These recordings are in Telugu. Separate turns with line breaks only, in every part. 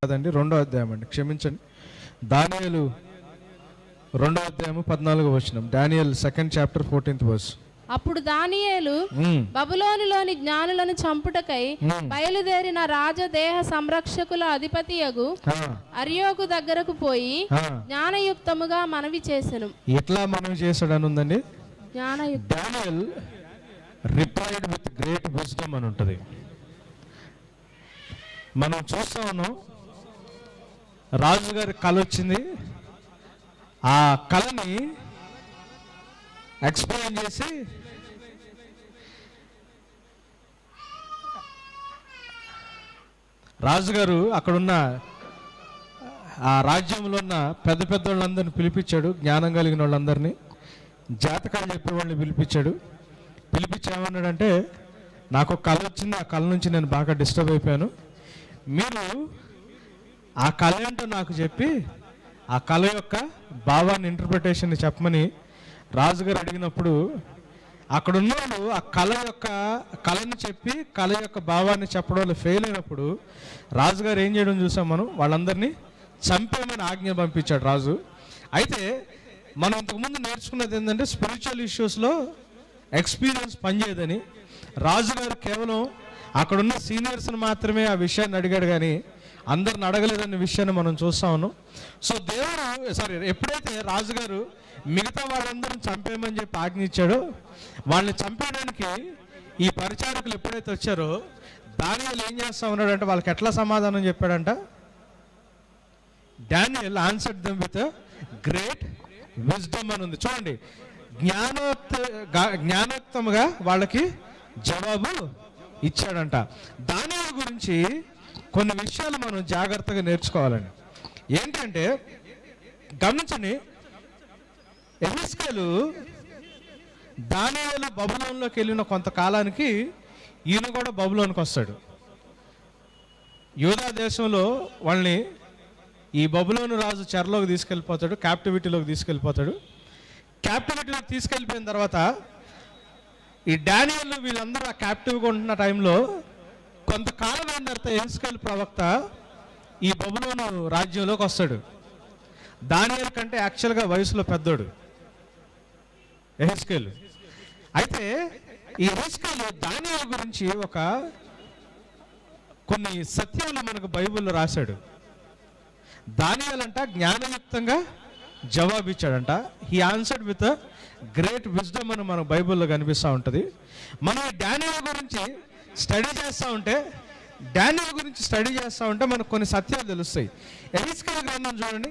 కాదండి, 2వ అధ్యాయం అండి, క్షమించండి. దానియేలు 2వ అధ్యాయము 14వ వచనం. దానియేలు 2nd chapter 14th verse.
అప్పుడు దానియేలు బబులోనులోని జ్ఞానులను చంపుటకై బయలుదేరిన రాజదేహ సంరక్షకుల అధిపతియగు అర్యోకు దగ్గరకు పోయి జ్ఞానయుక్తముగా మనవి చేసెను.
ఎట్లా మనవి చేశాడని ఉందండి?
జ్ఞానయుక్త.
Daniel replied with great wisdom అని ఉంటుంది. మనం చూస్తా ఉన్నాం, రాజుగారి కళ వచ్చింది. ఆ కళని ఎక్స్ప్లెయిన్ చేసి రాజుగారు అక్కడున్న ఆ రాజ్యంలో ఉన్న పెద్ద పెద్ద వాళ్ళందరినీ పిలిపించాడు, జ్ఞానం కలిగిన వాళ్ళందరినీ, జాతకాలు చెప్పే వాళ్ళని పిలిపించాడు. పిలిపించి ఏమన్నాడంటే, నాకు ఒక కళ వచ్చింది, ఆ కళ నుంచి నేను బాగా డిస్టర్బ్ అయిపోయాను, మీరు ఆ కళ ఏంటో నాకు చెప్పి ఆ కళ యొక్క భావాన్ని, ఇంటర్ప్రిటేషన్ చెప్పమని రాజుగారు అడిగినప్పుడు, అక్కడున్న వాళ్ళు ఆ కళని చెప్పి కళ యొక్క భావాన్ని చెప్పడంలో ఫెయిల్ అయినప్పుడు రాజుగారు ఏం చేయడం చూసాం మనం, వాళ్ళందరినీ చంపేమని ఆజ్ఞ పంపించాడు రాజు. అయితే మనం ఇంతకుముందు నేర్చుకున్నది ఏంటంటే, స్పిరిచువల్ ఇష్యూస్లో ఎక్స్పీరియన్స్ పనిచేయదని. రాజుగారు కేవలం అక్కడున్న సీనియర్స్ని మాత్రమే ఆ విషయాన్ని అడిగాడు, కానీ అందరిని అడగలేదనే విషయాన్ని మనం చూస్తా ఉన్నాం. సో ఎప్పుడైతే రాజుగారు మిగతా వాళ్ళందరిని చంపేయమని చెప్పి ఆజ్ఞ ఇచ్చాడో, వాళ్ళని చంపేయడానికి ఈ పరిచారకులు ఎప్పుడైతే వచ్చారో, దానియేలు ఏం చేస్తా ఉన్నాడంటే, వాళ్ళకి ఎట్లా సమాధానం చెప్పాడంట? Daniel answered them with great wisdom అని ఉంది. చూడండి, జ్ఞానోక్తముగా వాళ్ళకి జవాబు ఇచ్చాడంట. దానియేలు గురించి కొన్ని విషయాలు మనం జాగ్రత్తగా నేర్చుకోవాలండి. ఏంటంటే, గమనించండి, యెహెజ్కేలు దానియేలు బబులోనులోకి వెళ్ళిన కొంతకాలానికి ఈయన కూడా బబులోనికి వస్తాడు. యూదా దేశంలో వాళ్ళని ఈ బబులోను రాజు చెరలోకి తీసుకెళ్ళిపోతాడు, క్యాప్టివిటీలోకి తీసుకెళ్ళిపోతాడు. క్యాప్టివిటీలోకి తీసుకెళ్ళిపోయిన తర్వాత ఈ డానియేలు వీళ్ళందరూ ఆ క్యాప్టివ్గా ఉంటున్న టైంలో కొంతకాలం అయిన తర్వాత యెహెజ్కేలు ప్రవక్త ఈ బబులోను రాజ్యంలోకి వస్తాడు. దానియేలు కంటే యాక్చువల్గా వయసులో పెద్దోడు యెహెజ్కేలు. అయితే ఈ యెహెజ్కేలు దానియేలు గురించి కొన్ని సత్యాలు మనకు బైబిల్లో రాశాడు. దానియేలు అంట జ్ఞానయుక్తంగా జవాబిచ్చాడంట. He answered with great wisdom అని మన బైబిల్లో కనిపిస్తూ ఉంటుంది. మనం దానియేలు గురించి స్టడీ చేస్తూ ఉంటే మనకు కొన్ని సత్యాలు తెలుస్తాయి. యెహెజ్కేలు గ్రంథం చూడండి,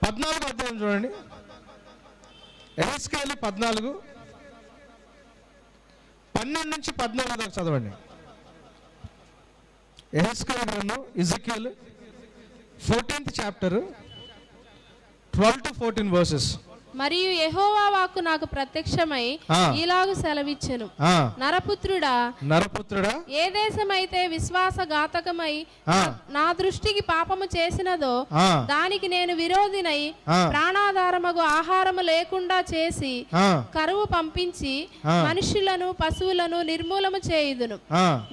14వ అధ్యాయం చూడండి. యెహెజ్కేలు 14, 12 నుంచి 14 దాకా చదవండి. యెహెజ్కేలు గ్రంథం, Ezekiel 14th chapter 12 to 14 verses.
మరియు యెహోవా వాక్కు నాకు ప్రత్యక్షమై ఇలాగు సెలవిచ్చెను, నరపుత్రుడా, ఏ దేశమైతే విశ్వాసఘాతకమై నా దృష్టికి పాపము చేసినదో దానికి నేను విరోధినై ప్రాణాధారమగు ఆహారము లేకుండా చేసి కరువు పంపించి మనుషులను పశువులను నిర్మూలము చేయుదును.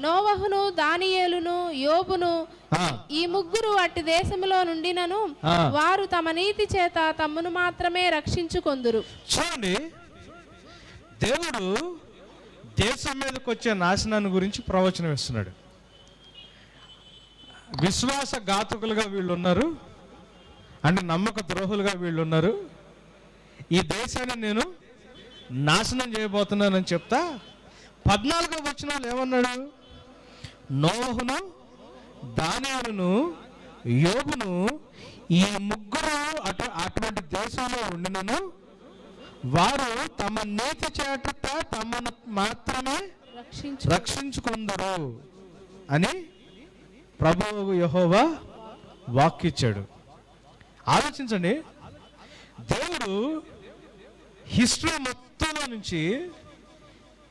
నోవహును, దానియేలును, యోబును ఈ ముగ్గురు అట్టి దేశములో నుండినను వారు తమ నీతి చేత తమను మాత్రమే రక్షించుకొందురు.
చూడండి, దేవుడు దేశం మీదకి వచ్చే నాశనాన్ని గురించి ప్రవచనం ఇస్తున్నాడు. విశ్వాసఘాతకులుగా వీళ్ళు ఉన్నారు, అంటే నమ్మక ద్రోహులుగా వీళ్ళు ఉన్నారు. ఈ దేశాన్ని నేను నాశనం చేయబోతున్నానని చెప్తా 14వ వచనాలు ఏమన్నాడు? నోవహును, దానియేలును, యోబును ఈ ముగ్గురు అటువంటి దేశంలో ఉండినను వారు తమ నీతి చేత తమను మాత్రమే రక్షించుకుందరు అని ప్రభువు యెహోవా వాక్కిచ్చాడు. ఆలోచించండి, దేవుడు హిస్టరీ మొత్తంలో నుంచి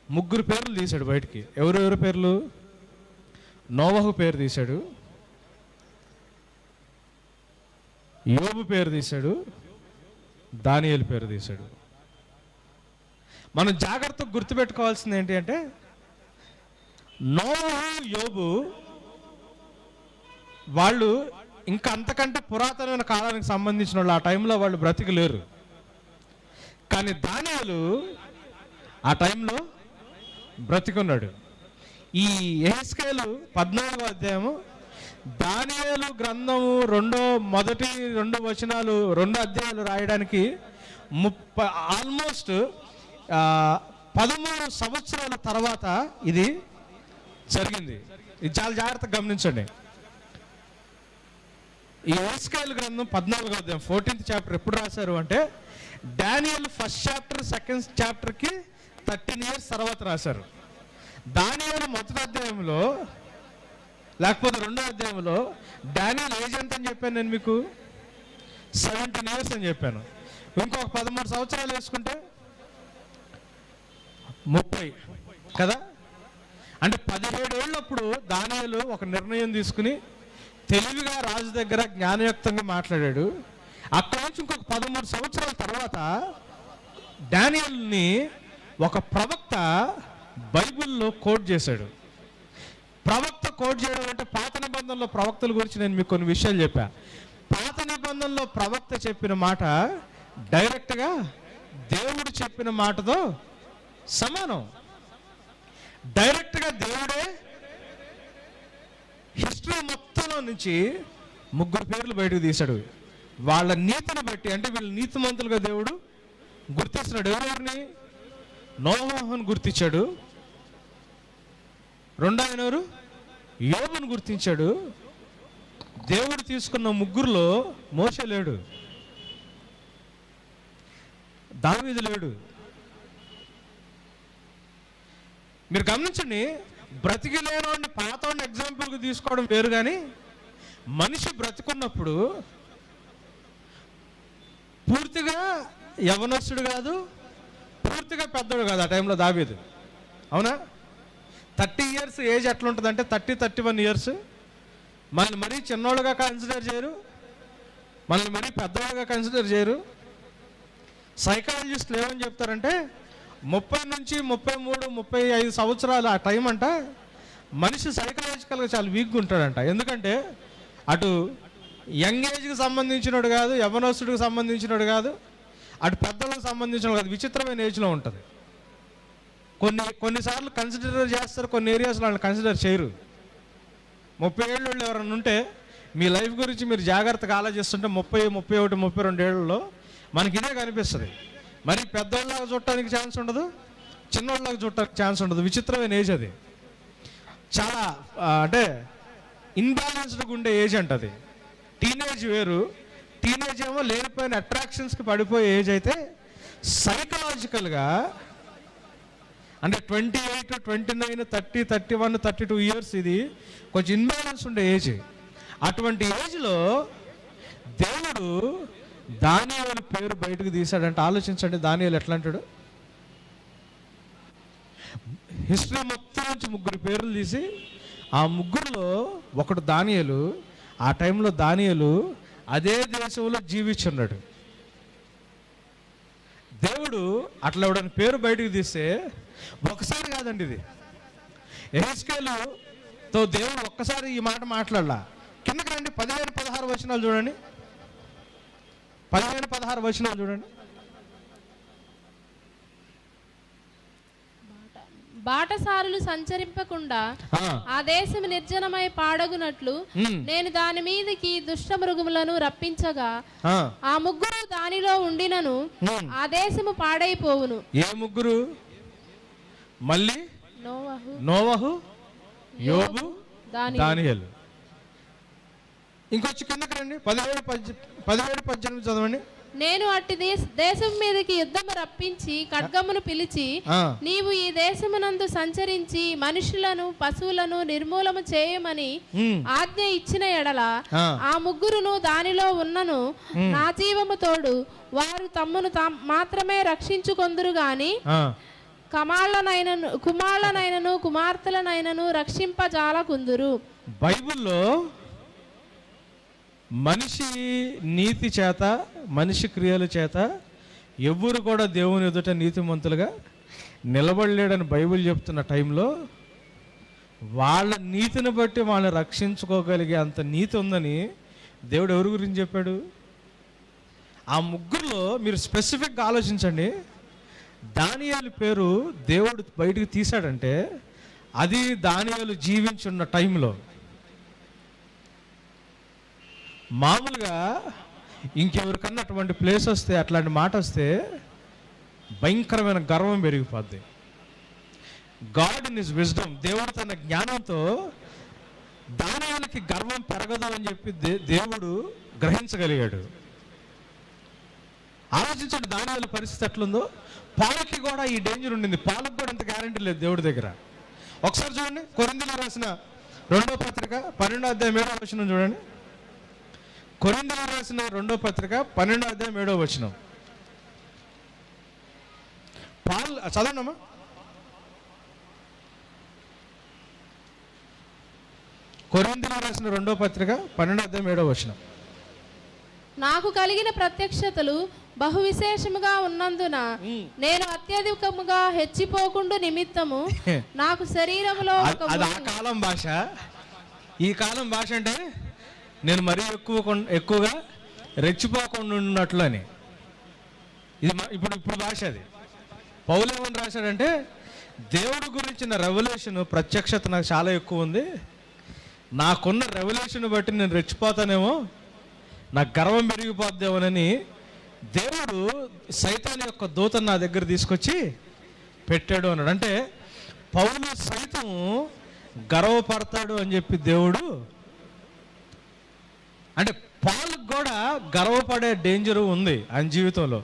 ముగ్గురు పేర్లు తీశాడు బయటికి. ఎవరెవరి పేర్లు? నోవహు పేరు తీశాడు, యోబు పేరు తీశాడు, దానియేలు పేరు తీశాడు. మనం జాగ్రత్తగా గుర్తుపెట్టుకోవాల్సింది ఏంటి అంటే, నోవహు, యోబు వాళ్ళు ఇంకా అంతకంటే పురాతనమైన కాలానికి సంబంధించిన వాళ్ళు ఆ టైంలో వాళ్ళు బ్రతికి లేరు. కానీ దానియేలు ఆ టైంలో బ్రతికున్నాడు. ఈ యెహెజ్కేలు 14వ అధ్యాయము దానియేలు గ్రంథము మొదటి 2 వచనాలు 2 అధ్యాయాలు రాయడానికి ఆల్మోస్ట్ 13 సంవత్సరాల తర్వాత ఇది జరిగింది. ఇది చాలా జాగ్రత్తగా గమనించండి. ఈ యెహెజ్కేలు గ్రంథం 14వ అధ్యాయం 14th చాప్టర్ ఎప్పుడు రాశారు అంటే దానియేలు 1st చాప్టర్ 2nd చాప్టర్కి 13 years తర్వాత రాశారు. దానియేలు మొదటి అధ్యాయంలో లేకపోతే 2వ అధ్యాయంలో దానియేలు ఏజ్ ఎంత అని చెప్పాను నేను మీకు? 17 years అని చెప్పాను. ఇంకొక 13 సంవత్సరాలు వేసుకుంటే 30 కదా. అంటే 17 ఏళ్ళప్పుడు దానియేలు ఒక నిర్ణయం తీసుకుని తెలివిగా రాజు దగ్గర జ్ఞానయుక్తంగా మాట్లాడాడు. అక్కడి నుంచి ఇంకొక 13 సంవత్సరాల తర్వాత దానియేలుని ఒక ప్రవక్త బైబిల్లో కోట్ చేశాడు. ప్రవక్త కోట్ చేయడం అంటే పాత నిబంధనలో ప్రవక్తల గురించి నేను మీకు కొన్ని విషయాలు చెప్పా. పాత నిబంధనలో ప్రవక్త చెప్పిన మాట డైరెక్ట్గా దేవుడు చెప్పిన మాటతో సమానం. డైరెక్ట్గా దేవుడే హిస్టరీ మొత్తంలో నుంచి 3 పేర్లు బయటకు తీశాడు. వాళ్ళ నీతిని బట్టి, అంటే వీళ్ళు నీతిమంతులుగా దేవుడు గుర్తిస్తున్నాడు. ఎవరెవరిని? నోవాహును గుర్తించాడు. రెండో ఆయన ఎవరు? యోబును గుర్తించాడు. దేవుడు తీసుకున్న 3లో మోషే లేడు, దావీదు లేడు. మీరు గమనించండి, బ్రతికి లేనోడిని పాతోడిని ఎగ్జాంపుల్కి తీసుకోవడం వేరు, కానీ మనిషి బ్రతికున్నప్పుడు పూర్తిగా యవనస్తుడు కాదు, పూర్తిగా పెద్దోడు కాదు. ఆ టైంలో దావీదు, అవునా? 30 years ఏజ్ ఎట్లా ఉంటుంది అంటే 30-31 years. మనల్ని మరీ చిన్నోళ్ళుగా కన్సిడర్ చేయరు, మనల్ని మరీ పెద్దవాళ్ళుగా కన్సిడర్ చేయరు. సైకాలజిస్టులు ఏమని చెప్తారంటే 30 నుంచి 33-35 సంవత్సరాలు ఆ టైం అంట మనిషి సైకలాజికల్గా చాలా వీక్గా ఉంటాడంట. ఎందుకంటే అటు యంగ్ ఏజ్కి సంబంధించినోడు కాదు, యవనస్తుడికి సంబంధించినోడు కాదు, అటు పెద్దలకు సంబంధించిన కాదు, విచిత్రమైన ఏజ్లో ఉంటుంది. కొన్నిసార్లు కన్సిడర్ చేస్తారు, కొన్ని ఏరియాస్లో వాళ్ళని కన్సిడర్ చేయరు. 30 ఏళ్ళు ఎవరైనా ఉంటే మీ లైఫ్ గురించి మీరు జాగ్రత్తగా ఆలోచిస్తుంటే 30, 31, 32 ఏళ్ళలో మనకి ఇదే కనిపిస్తుంది. మరి పెద్దోళ్ళలాగా చూడటానికి ఛాన్స్ ఉండదు, చిన్నోళ్ళలాగా చూడటానికి ఛాన్స్ ఉండదు. విచిత్రమైన ఏజ్ అది. చాలా అంటే ఇన్బ్యాలెన్స్డ్గా ఉండే ఏజ్ అంటది. టీనేజ్ వేరు, టీనేజ్ ఏమో లేనిపోయిన అట్రాక్షన్స్కి పడిపోయే ఏజ్. అయితే సైకలాజికల్గా అంటే 28, 29, 30, 31, 32 years ఇది కొంచెం ఇన్బ్యాలెన్స్ ఉండే ఏజ్. అటువంటి ఏజ్లో దేవుడు దానియేలు పేరు బయటకు తీశాడంటే ఆలోచించండి, దానియేలు ఎట్లా అంటాడు? హిస్టరీ మొత్తం నుంచి 3 పేర్లు తీసి ఆ 3లో ఒకడు దానియేలు. ఆ టైంలో దానియేలు అదే దేశంలో జీవించున్నాడు. దేవుడు అట్లా ఎవడని పేరు బయటకు తీస్తే ఒకసారి కాదండి, ఇది యెహెజ్కేలుతో దేవుడు ఒక్కసారి ఈ మాట మాట్లాడలా. కిందకి రండి, 15-16 వచనాలు చూడండి. 15-16 వచనాలు చూడండి.
బాటసారులు సంచరింపకుండా ఆ దేశం నిర్జనమై పాడగునట్లు నేను దాని మీదకి దుష్ట మృగములను రప్పించగా ఆ 3 దానిలో ఉండినను ఆ దేశము పాడైపోవును.
ఏ 3? మళ్ళీ నోవహు, యోబు, దానియేలు. ఇంకొచ్చి కిందకి రండి, 17-18 చదవండి.
నేను అట్టి దేశం మీదకి యుద్ధము రప్పించి ఖడ్గమును పిలిచి నీవు ఈ దేశమునందు సంచరించి మనుషులను పశువులను నిర్మూలము చేయమని ఆజ్ఞ ఇచ్చిన ఎడల ఆ 3 దానిలో ఉన్నను నా జీవము తోడు వారు తమ్మును మాత్రమే రక్షించుకొందురు గాని కుమారులనైనను కుమార్తెలనైనను రక్షింపజాలకుందురు.
బైబిల్లో మనిషి నీతి చేత, మనిషి క్రియల చేత ఎవ్వరు కూడా దేవుని ఎదుట నీతిమంతులుగా నిలబడలేడని బైబిల్ చెప్తున్న టైంలో వాళ్ళ నీతిని బట్టి వాళ్ళని రక్షించుకోగలిగే అంత నీతి ఉందని దేవుడు ఎవరి గురించి చెప్పాడు? ఆ ముగ్గురులో మీరు స్పెసిఫిక్గా ఆలోచించండి. దానియేలు పేరు దేవుడు బయటికి తీశాడంటే అది దానియేలు జీవించున్న టైంలో. మామూలుగా ఇంకెవరికన్నా అటువంటి ప్లేస్ వస్తే, అట్లాంటి మాట వస్తే భయంకరమైన గర్వం పెరిగిపోద్ది. గాడ్ ఇన్ హిస్ విజ్డమ్, దేవుడు తన జ్ఞానంతో దానియేలుకి గర్వం పెరగదు అని చెప్పి దేవుడు గ్రహించగలిగాడు. ఆలోచించండి దానియేలు పరిస్థితి ఎట్లుందో. పాలకి కూడా ఈ డేంజర్ ఉండింది. పాలకు కూడా అంత గ్యారంటీ లేదు దేవుడి దగ్గర. ఒకసారి చూడండి, కొరింథీయులకు రాసిన 2వ పత్రిక 12వ అధ్యాయం 7వ వచనం చూడండి. కొరింథీయులకు రాసిన 2వ పత్రిక 12వ అధ్యాయం 7వ వచనం. చదవండమ్మా. కొరింథీయులకు రాసిన 2వ పత్రిక 12వ అధ్యాయం 7వ వచనం.
నాకు కలిగిన ప్రత్యక్షతలు బహు విశేషముగా ఉన్నందున నేను అత్యధికముగా హెచ్చిపోకుండా నిమిత్తము నాకు శరీరములో
అది ఆ కాలం భాష. ఈ కాలం భాష అంటే నేను మరీ ఎక్కువగా రెచ్చిపోకుండా ఉన్నట్లు అని. ఇది ఇప్పుడు భాష. అది పౌలు ఏమని రాశాడంటే, దేవుడి గురించిన రెవల్యూషన్ ప్రత్యక్షత నాకు చాలా ఎక్కువ ఉంది, నాకున్న రెవల్యూషన్ బట్టి నేను రెచ్చిపోతానేమో, నాకు గర్వం పెరిగిపోద్దేమోనని దేవుడు సైతాన్ యొక్క దూతను నా దగ్గర తీసుకొచ్చి పెట్టాడు అన్నాడు. అంటే పౌలు సైతం గర్వపడతాడు అని చెప్పి దేవుడు, అంటే పౌలుకు కూడా గర్వపడే డేంజరు ఉంది ఆయన జీవితంలో.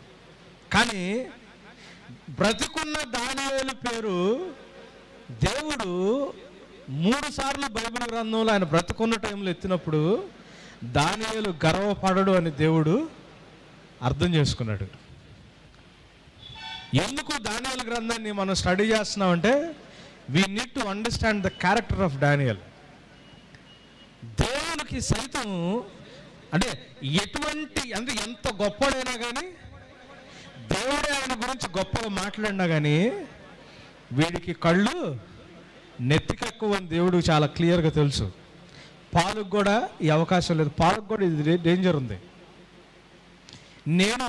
కానీ బ్రతికున్న దానియేలు పేరు దేవుడు 3 సార్లు బైబిల్ గ్రంథంలో ఆయన బ్రతుకున్న టైంలో ఎత్తినప్పుడు దానియేలు గర్వపడడు అని దేవుడు అర్థం చేసుకున్నాడు. ఎందుకు దానియేలు గ్రంథాన్ని మనం స్టడీ చేస్తున్నామంటే, we need to understand the character of Daniel. దేవునికి సైతం అంటే ఎంత గొప్పడైనా కానీ, దేవుడే ఆయన గురించి గొప్పగా మాట్లాడినా కానీ వీడికి కళ్ళు నెత్తికెక్కువ అని దేవుడు చాలా క్లియర్గా తెలుసు. పాలకు కూడా ఈ అవకాశం లేదు. పాలకు కూడా ఇది డేంజర్ ఉంది. నేను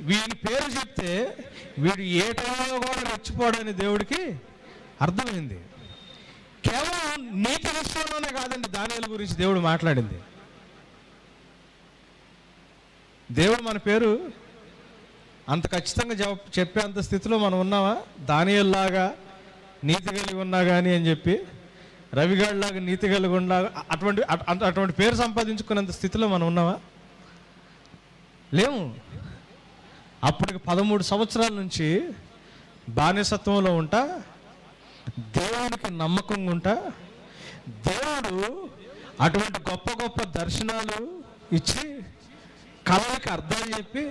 వీడి పేరు చెప్తే వీడు ఏ టైంలో కూడా రెచ్చిపోవడని దేవుడికి అర్థమైంది. కేవలం నీతి విషయంలోనే కాదండి దానియేలు గురించి దేవుడు మాట్లాడింది. దేవుడు మన పేరు అంత ఖచ్చితంగా చెప్పేంత స్థితిలో మనం ఉన్నావా? దానియేలులాగా నీతి కలిగి ఉన్నా కానీ అని చెప్పి, రవిగాడిలాగా నీతి కలిగి ఉన్నా అటువంటి పేరు సంపాదించుకునేంత స్థితిలో మనం ఉన్నావా? లేము. అప్పటికి 13 సంవత్సరాల నుంచి బానిసత్వంలో ఉంటా, దేవుడికి నమ్మకంగా ఉంటా, దేవుడు అటువంటి గొప్ప గొప్ప దర్శనాలు ఇచ్చి కళలకి అర్థాలు చెప్పి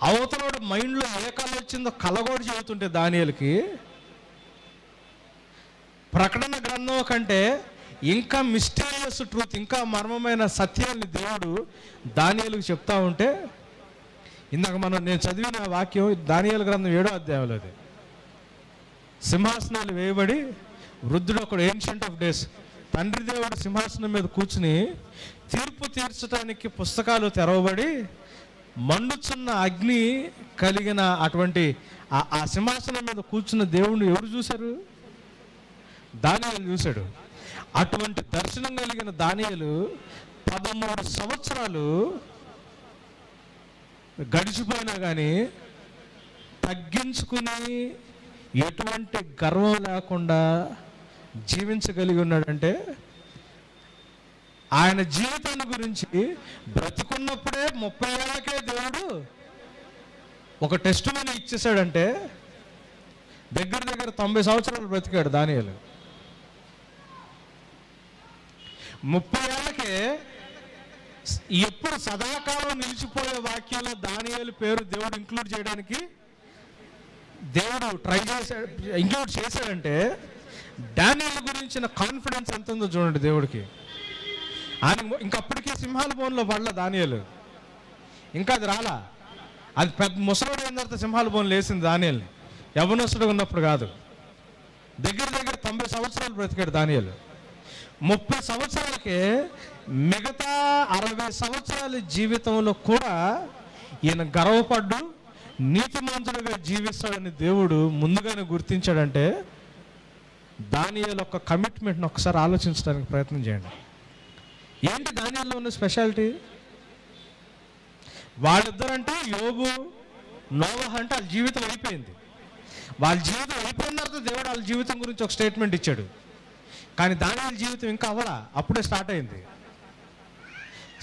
అవతలోడు మైండ్లో ఏ కళ వచ్చిందో కళ కూడా చెబుతుంటే దానియేలుకి ప్రకటన గ్రంథం కంటే ఇంకా మిస్టీరియస్ ట్రూత్, ఇంకా మర్మమైన సత్యాన్ని దేవుడు దానియేలుకి చెప్తా ఉంటే, ఇందాక నేను చదివిన వాక్యం దానియేలు గ్రంథం 7వ అధ్యాయంలో, అది సింహాసనాలు వేయబడి వృద్ధుడు ఒకడు, ఏన్షియంట్ ఆఫ్ డేస్, తండ్రి దేవుడు సింహాసనం మీద కూర్చుని తీర్పు తీర్చడానికి పుస్తకాలు తెరవబడి మండుచున్న అగ్ని కలిగిన అటువంటి ఆ సింహాసనం మీద కూర్చున్న దేవుడిని ఎవరు చూశారు? దానియేలు చూశాడు. అటువంటి దర్శనం కలిగిన దానియేలు 13 సంవత్సరాలు గడిచిపోయినా కానీ తగ్గించుకుని ఎటువంటి గర్వం లేకుండా జీవించగలిగి ఉన్నాడంటే, ఆయన జీవితాన్ని గురించి బ్రతికున్నప్పుడే 30 ఏళ్ళకే దేవుడు ఒక టెస్ట్ మనీ ఇచ్చేసాడంటే, దగ్గర 90 సంవత్సరాలు బ్రతికాడు దానియేలు. 30 ఏళ్ళకే ఎప్పుడు సదాకాలం నిలిచిపోయే వాక్యంలో దానియేలు పేరు దేవుడు ఇంక్లూడ్ చేయడానికి దేవుడు ఇంక్లూడ్ చేశాడంటే, దానియేలు గురించిన కాన్ఫిడెన్స్ ఎంత ఉందో చూడండి దేవుడికి. ఆయన ఇంకప్పటికీ సింహాల బోన్లో పడలా దానియేలు, ఇంకా అది రాలా. అది పెద్ద ముసలోడు అయిన తర్వాత సింహాల బోన్లు వేసింది దానియేల్ని, యవ్వనస్తుడు ఉన్నప్పుడు కాదు. దగ్గర 90 సంవత్సరాలు బ్రతికాడు దానియేలు. 30 సంవత్సరాలకే మిగతా 60 సంవత్సరాల జీవితంలో కూడా ఈయన గర్వపడ్డు నీతిమంతుడిగా జీవిస్తాడని దేవుడు ముందుగానే గుర్తించాడంటే దానియేలు యొక్క కమిట్మెంట్ని ఒకసారి ఆలోచించడానికి ప్రయత్నం చేయండి. ఏంటి దానియేలులో ఉన్న స్పెషాలిటీ? వాళ్ళిద్దరంటే యోబు, నోవహు అంటే వాళ్ళ జీవితం అయిపోయింది. వాళ్ళ జీవితం అయిపోయిన తర్వాత దేవుడు వాళ్ళ జీవితం గురించి ఒక స్టేట్మెంట్ ఇచ్చాడు. కానీ దానియేలు జీవితం ఇంకా అవ్వలా, అప్పుడే స్టార్ట్ అయింది.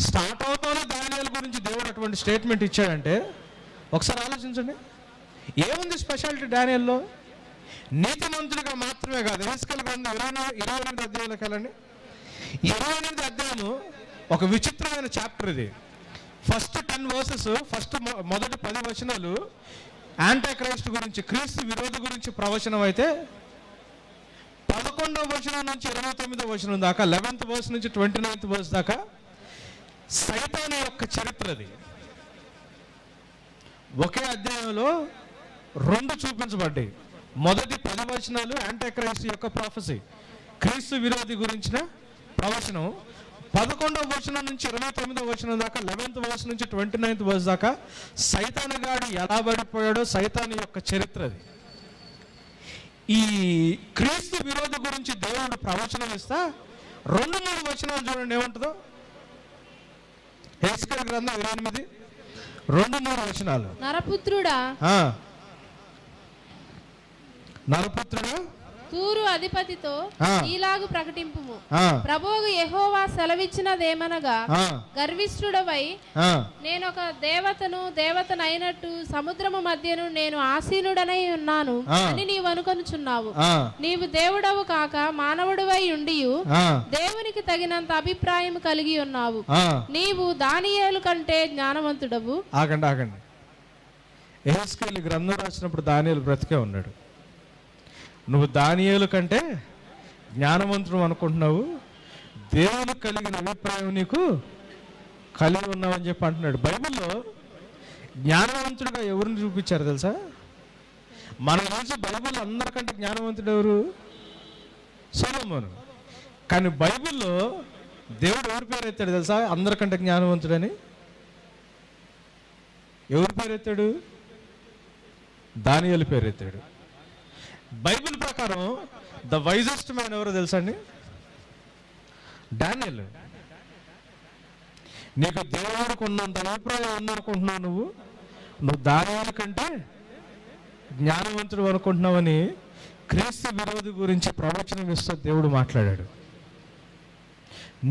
స్టార్ట్ అవుతూనే దానియేలు గురించి దేవుడు అటువంటి స్టేట్మెంట్ ఇచ్చాడంటే ఒకసారి ఆలోచించండి. ఏముంది స్పెషాలిటీ దానియేలులో? నీతిమంతుడిగా మాత్రమే కాదు. యెహెజ్కేలు గ్రంథం 28 అధ్యాయంలోకి వెళ్ళండి. 28 అధ్యాయము ఒక విచిత్రమైన చాప్టర్ ఇది. ఫస్ట్ 10 వర్సెస్, మొదటి 10 వచనాలు యాంటీ క్రైస్ట్ గురించి, క్రీస్తు విరోధి గురించి ప్రవచనం అయితే 11వ వచనం నుంచి 29వ వచనం దాకా, 11th వర్స్ నుంచి 29th వర్స్ దాకా సైతాను యొక్క చరిత్రది. ఒకే అధ్యాయంలో 2 చూపించబడ్డాయి. మొదటి 10 వచనాలు యాంటీ క్రైస్ట్ యొక్క ప్రాఫెసీ, క్రీస్తు విరోధి గురించిన ప్రవచనం. 11వ వచనం నుంచి 29వ వచనం దాకా, 11th వర్స్ నుంచి 29th వర్స్ దాకా సైతాను గాడు ఎలా పడిపోయాడో సైతాను యొక్క చరిత్రది. ఈ క్రీస్తు విరోధి గురించి దేవుడు ప్రవచనం ఇస్తా 2-3 వచనాలు చూడండి ఏముంటుందో. యెహెజ్కేలు గ్రంథం 28 2-3 వచనాలు.
నరపుత్రుడా, తూరు అధిపతితో ఈలాగు ప్రకటింపుము, ప్రభువు యెహోవా సెలవిచ్చినదేమనగా, గర్విష్ఠుడవై నేనొక దేవతనైనట్టు సముద్రము మధ్యను నేను ఆసీనుడనై ఉన్నాను అని నీవు అనుకొనుచున్నావు. నీవు దేవుడవు కాక మానవుడివై ఉండియు దేవునికి తగినంత అభిప్రాయం కలిగి ఉన్నావు. నీవు దానియేలు కంటే జ్ఞానవంతుడవు.
ఆగండి. యెహెజ్కేలు గ్రంథం రాసినప్పుడు దానియేలు బ్రతికే ఉన్నాడు. నువ్వు దానియేలు కంటే జ్ఞానవంతుడు అనుకుంటున్నావు, దేవుని కలిగిన అభిప్రాయం నీకు కలిగి ఉన్నావు అని చెప్పి అంటున్నాడు. బైబిల్లో జ్ఞానవంతుడిగా ఎవరిని చూపించారు తెలుసా? మన రోజు బైబిల్ అందరికంటే జ్ఞానవంతుడు ఎవరు? సొలొమోను. కానీ బైబిల్లో దేవుడు ఎవరి పేరు ఎత్తాడు తెలుసా అందరికంటే జ్ఞానవంతుడని? ఎవరి పేరు ఎత్తాడు? దానియేలు పేరు ఎత్తాడు. బైబిల్ ప్రకారం ద వైజెస్ట్ మ్యాన్ ఎవరో తెలుసా అండి? దానియేలు. నీకు దేవుడికి ఉన్నంత అభిప్రాయం ఉందనుకుంటున్నావు, నువ్వు దానియేలు కంటే జ్ఞానవంతుడు అనుకుంటున్నావని క్రీస్తు విరోధి గురించి ప్రవచనం ఇస్తూ దేవుడు మాట్లాడాడు.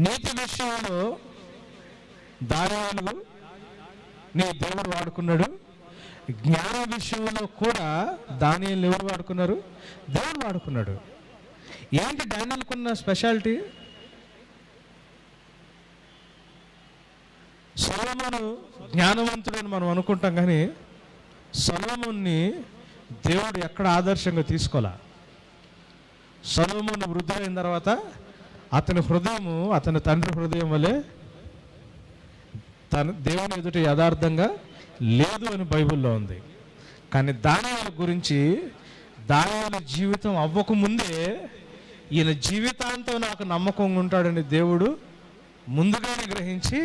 నీతి విషయంలో దానియేలు నీ దేవుడు వాడుకున్నాడు. జ్ఞాన విషయంలో కూడా దానియేలు ఎవరు వాడుకున్నారు? దేవుడు వాడుకున్నాడు. ఏంటి దానియేలుకున్న స్పెషాలిటీ? సొలొమోను జ్ఞానవంతుడని మనం అనుకుంటాం, కానీ సొలొమోన్ని దేవుడు ఎక్కడ ఆదర్శంగా తీసుకోలే. సొలొమోను వృద్ధులైన తర్వాత అతని హృదయము అతని తండ్రి హృదయం వలె దేవుని ఎదుట యథార్థంగా లేదు అని బైబిల్లో ఉంది. కానీ దానియేలు గురించి, దానియేలు జీవితం అవ్వకముందే ఈయన జీవితాంతం నాకు నమ్మకంగా ఉంటాడని దేవుడు ముందుగానే గ్రహించి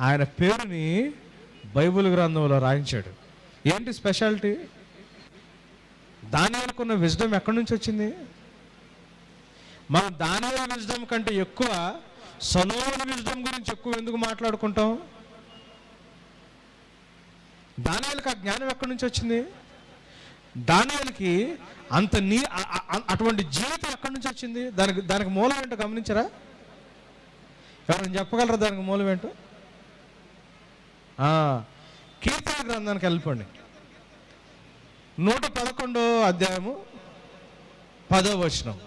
ఆయన పేరుని బైబిల్ గ్రంథంలో రాయించాడు. ఏంటి స్పెషాలిటీ? దానియేలుకున్న విజ్డమ్ ఎక్కడి నుంచి వచ్చింది? మనం దానియేలు విజ్డమ్ కంటే ఎక్కువ సొలొమోను విజ్డమ్ గురించి ఎక్కువ ఎందుకు మాట్లాడుకుంటాం? దానియేలుకి ఆ జ్ఞానం ఎక్కడి నుంచి వచ్చింది? దానియేలుకి అటువంటి జీవితం ఎక్కడి నుంచి వచ్చింది? దానికి మూలం ఏంటో గమనించరా? ఎవరైనా చెప్పగలరా దానికి మూలం ఏంటో? కీర్తన గ్రంథానికి వెళ్ళిపోండి. 111వ అధ్యాయము 10వ వచనం.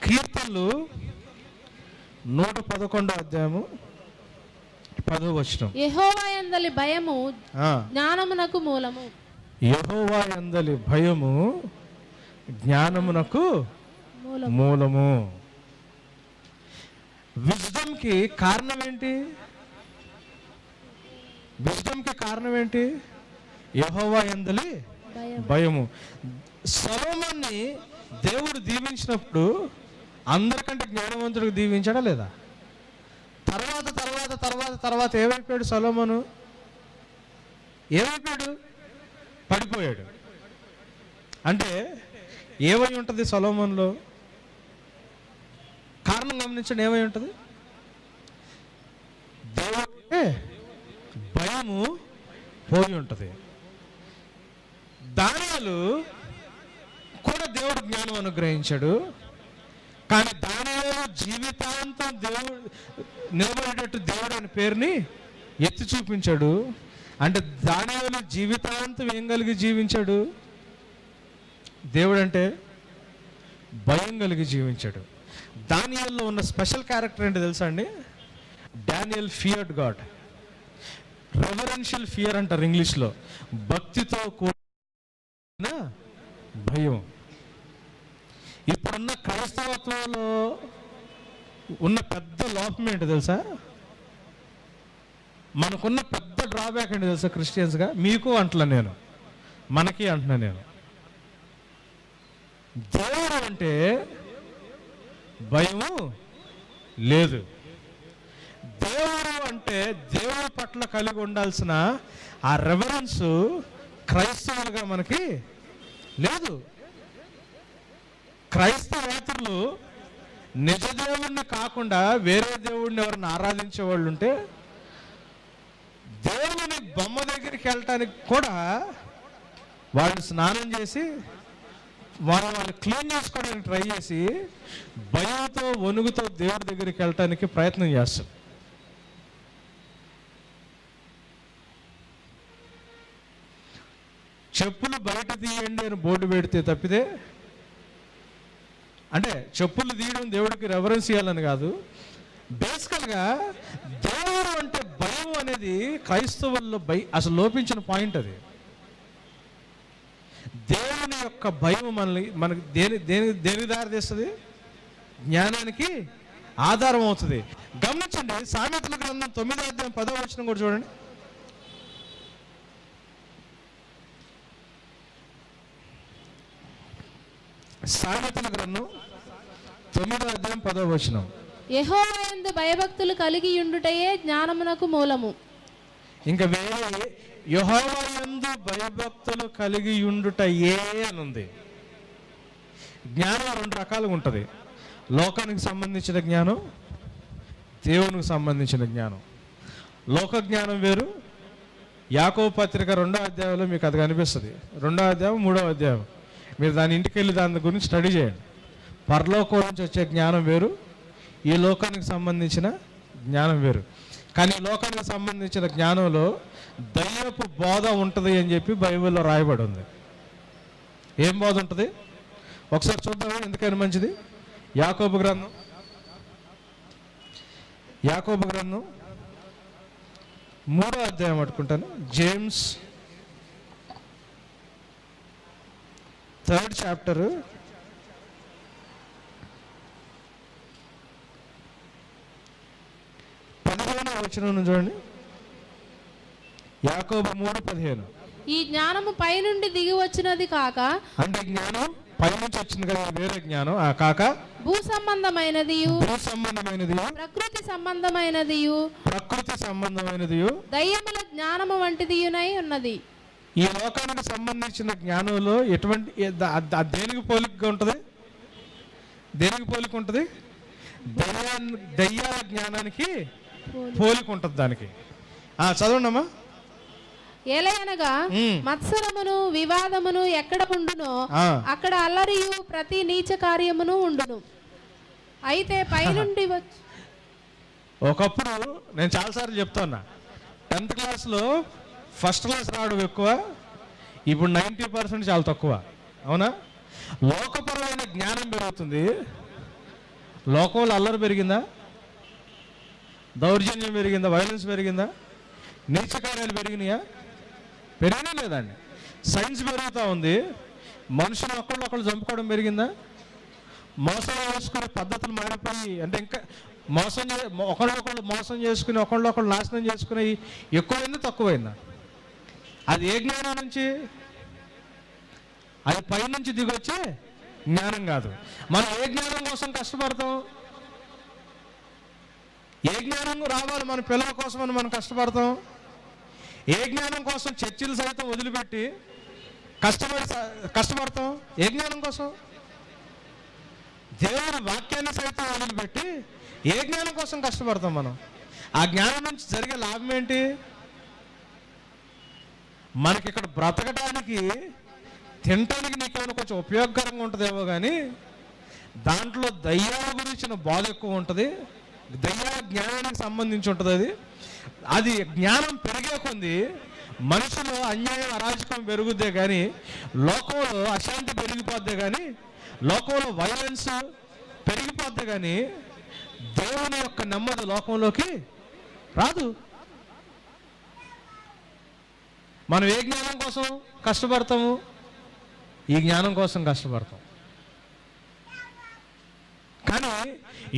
కీర్తనలు 111వ అధ్యాయము 10వ వచనం.
యెహోవా యందలి భయము జ్ఞానమునకు మూలము.
యెహోవా యందలి భయము జ్ఞానమునకు మూలము. విజ్డమ్కి కారణం ఏంటి? యెహోవా యందలి భయము. సొలొమోన్ని దేవుడు దీవించినప్పుడు అందరికంటే జ్ఞానవంతుడికి దీవించాడా లేదా? తర్వాత తర్వాత తర్వాత తర్వాత ఏమైపోయాడు సొలొమోను? ఏమైపోయాడు? పడిపోయాడు. అంటే ఏమై ఉంటుంది సొలొమోనులో? కారణం గమనించండి, ఏమై ఉంటుంది? దేవుడికే భయము పోయి ఉంటుంది. దానియేలు కూడా దేవుడు జ్ఞానం అనుగ్రహించాడు, కానీ దానియేలు జీవితాంతం దేవుడు నిలబడేటట్టు దేవుడు అనే పేరుని ఎత్తి చూపించాడు. అంటే దానియేలు జీవితాంతం ఏం కలిగి జీవించాడు? దేవుడు అంటే భయం కలిగి జీవించాడు. దానియేలులో ఉన్న స్పెషల్ క్యారెక్టర్ ఏంటి తెలుసా అండి? Daniel feared God. Reverential fear అంటారు ఇంగ్లీష్లో. భక్తితో కూడిన భయం. ఇప్పుడున్న క్రైస్తవత్వంలో ఉన్న పెద్ద లోపం ఏంటి తెలుసా? మనకున్న పెద్ద డ్రాబ్యాక్ ఏంటి తెలుసా? క్రిస్టియన్స్గా మీకు అంటున్నా నేను, మనకి అంటున్నా నేను, దేవుడు అంటే భయము లేదు. దేవుడు అంటే దేవుడి పట్ల కలిగి ఉండాల్సిన ఆ రెవరెన్స్ క్రైస్తవులుగా మనకి లేదు. క్రైస్తవేతరులు నిజ దేవుణ్ణి కాకుండా వేరే దేవుడిని ఎవరిని ఆరాధించే వాళ్ళు ఉంటే దేవుని బొమ్మ దగ్గరికి వెళ్ళటానికి కూడా వాళ్ళు స్నానం చేసి వాళ్ళు క్లీన్ చేసుకోవడానికి ట్రై చేసి భయంతో వణుగుతో దేవుడి దగ్గరికి వెళ్ళటానికి ప్రయత్నం చేస్తారు. చెప్పులు బయట తీయండి అని బోర్డు పెడితే తప్పితే, అంటే చెప్పులు తీయడం దేవుడికి రెవరెన్స్ ఇవ్వాలని కాదు, బేసికల్గా దేవుడు అంటే భయం అనేది క్రైస్తవుల్లో అసలు లోపించిన పాయింట్. అది దేవుని యొక్క భయం మనకి దేనికి దారి తీస్తుంది? జ్ఞానానికి ఆధారం అవుతుంది. గమనించండి, సామెతల గ్రంథం 9వ అధ్యాయం 10వ వచనం కూడా చూడండి. సామెతల గ్రంథం 9వ అధ్యాయం 10వ వచనం.
యెహోవా యందు భయభక్తులు కలిగి ఉండుటయే జ్ఞానమునకు మూలము.
ఇంకా వేరే యెహోవా యందు భయభక్తులు కలిగి ఉండుటయే అని ఉంది. జ్ఞానం రెండు రకాలుగా ఉంటుంది. లోకానికి సంబంధించిన జ్ఞానం, దేవునికి సంబంధించిన జ్ఞానం. లోక జ్ఞానం వేరు. యాకోబు పత్రిక 2వ అధ్యాయంలో మీకు అది కనిపిస్తుంది. 2వ అధ్యాయం 3వ అధ్యాయం మీరు దాని ఇంటికి వెళ్ళి దాని గురించి స్టడీ చేయండి. పరలోకం నుంచి వచ్చే జ్ఞానం వేరు, ఈ లోకానికి సంబంధించిన జ్ఞానం వేరు. కానీ ఈ లోకానికి సంబంధించిన జ్ఞానంలో దయ్యపు బోధ ఉంటుంది అని చెప్పి బైబిల్లో రాయబడి ఉంది. ఏం బోధ ఉంటుంది ఒకసారి చూద్దాం, ఎందుకని మంచిది. యాకోబు గ్రంథం 3వ అధ్యాయం పట్టుకుంటాను. జేమ్స్ 3rd చాప్టర్ 15వ వచనం చూడండి. యాకోబు 3:15.
ఈ జ్ఞానము పైనుండి దిగి వచ్చినది కాక, అంటే
జ్ఞానం పైనుంచి వచ్చింది కదా, వేరే జ్ఞానం కాక
భూ సంబంధమైనది, ప్రకృతి సంబంధమైనది, దయ్యముల జ్ఞానము వంటిదియునై ఉన్నది.
ఈ లోకానికి సంబంధించిన జ్ఞానంలో ఎటువంటి దేనికి పోలికగా ఉంటుంది? దేనికి పోలిక ఉంటుంది? దయ్యాల జ్ఞానానికి పోలిక ఉంటుంది దానికి. చదవండమ్మా.
ఏలయనగా మత్సరమును వివాదమును ఎక్కడ ఉండునో అక్కడ అల్లరియు ప్రతి నీచ కార్యమును ఉండును. అయితే పైనుండి
ఒకప్పుడు నేను చాలాసార్లు చెప్తున్నా, 10th క్లాస్లో ఫస్ట్ క్లాస్ రావడం ఎక్కువ, ఇప్పుడు 90% చాలా తక్కువ. అవునా? లోకపరమైన జ్ఞానం పెరుగుతుంది, లోకంలో అల్లరి పెరిగిందా? దౌర్జన్యం పెరిగిందా? వైలెన్స్ పెరిగిందా? నీచ కార్యాలు పెరిగినాయా? పెరిగినా లేదండి. సైన్స్ పెరుగుతూ ఉంది, మనుషులు ఒకళ్ళు చంపుకోవడం పెరిగిందా? మోసం చేసుకునే పద్ధతులు మారిపోయి, అంటే ఇంకా ఒకళ్ళొకళ్ళు మోసం చేసుకుని ఒకళ్ళొకళ్ళు నాశనం చేసుకుని ఎక్కువైందా తక్కువైందా? అది ఏ జ్ఞానం నుంచి? అది పైనుంచి దిగొచ్చే జ్ఞానం కాదు. మనం ఏ జ్ఞానం కోసం కష్టపడతాం? ఏ జ్ఞానం రావాలి మన పిల్లల కోసం అని మనం కష్టపడతాం? ఏ జ్ఞానం కోసం చర్చిలు సైతం వదిలిపెట్టి కష్టపడతాం? ఏ జ్ఞానం కోసం? దేవుని వాక్యాన్ని సైతం వదిలిపెట్టి ఏ జ్ఞానం కోసం కష్టపడతాం మనం? ఆ జ్ఞానం నుంచి జరిగే లాభం ఏంటి? మనకి ఇక్కడ బ్రతకడానికి, తినటానికి నీకేమైనా కొంచెం ఉపయోగకరంగా ఉంటుందేమో, కానీ దాంట్లో దయ్యాల గురించిన బాధ ఎక్కువ ఉంటుంది. దయ్యాల జ్ఞానానికి సంబంధించి ఉంటుంది. అది జ్ఞానం పెరిగే కొంది మనుషులు అన్యాయం అరాజకం పెరుగుద్దే కానీ లోకంలో అశాంతి పెరిగిపోద్దే కానీ, లోకంలో వైలెన్స్ పెరిగిపోద్దే కానీ దేవుని యొక్క నెమ్మది లోకంలోకి రాదు. మనం ఏ జ్ఞానం కోసం కష్టపడతాము? ఈ జ్ఞానం కోసం కష్టపడతాం. కానీ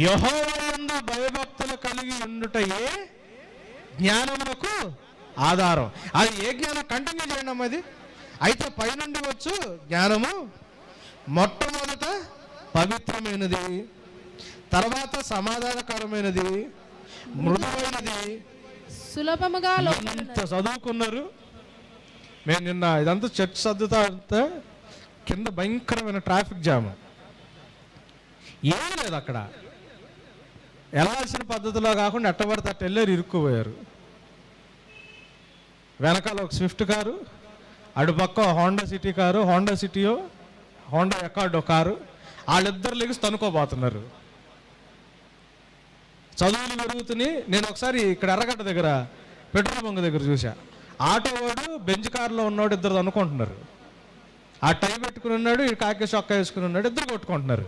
యెహోవాయందు భయభక్తులు కలిగి ఉండుటయే జ్ఞానమునకు ఆధారం. అది ఏ జ్ఞానం? కంటిన్యూ చేయండి అమ్మ. అది అయితే పైనుండి వచ్చు జ్ఞానము మొట్టమొదట పవిత్రమైనది, తర్వాత సమాధానకరమైనది, మృదువైనది.
సులభముగా
ఎంత చదువుకున్నారు? మేము నిన్న ఇదంతా చర్చ్ సర్దుతా కింద భయంకరమైన ట్రాఫిక్ జామ్. ఏమీ లేదు అక్కడ. వెళ్ళాల్సిన పద్ధతిలో కాకుండా ఎట్టబడితే అట్ట వెళ్ళారు, ఇరుక్కుపోయారు. వెనకాల ఒక స్విఫ్ట్ కారు, అటుపక్క హోండా సిటీ కారు, హోండా సిటీయో హోండా ఎకార్డో కారు. వాళ్ళిద్దరు లెగిసి తనుకోబోతున్నారు. చదువులు పెరుగుతున్నాయి. నేను ఒకసారి ఇక్కడ ఎర్రగడ్డ దగ్గర పెట్రోల్ బంక్ దగ్గర చూసా. ఆటో వాడు బెంచ్ కారులో ఉన్నాడు, ఇద్దరు అనుకుంటున్నారు. ఆ టైం పెట్టుకుని ఉన్నాడు, ఈ కాకి చొక్కా వేసుకుని ఉన్నాడు, ఇద్దరు కొట్టుకుంటున్నారు.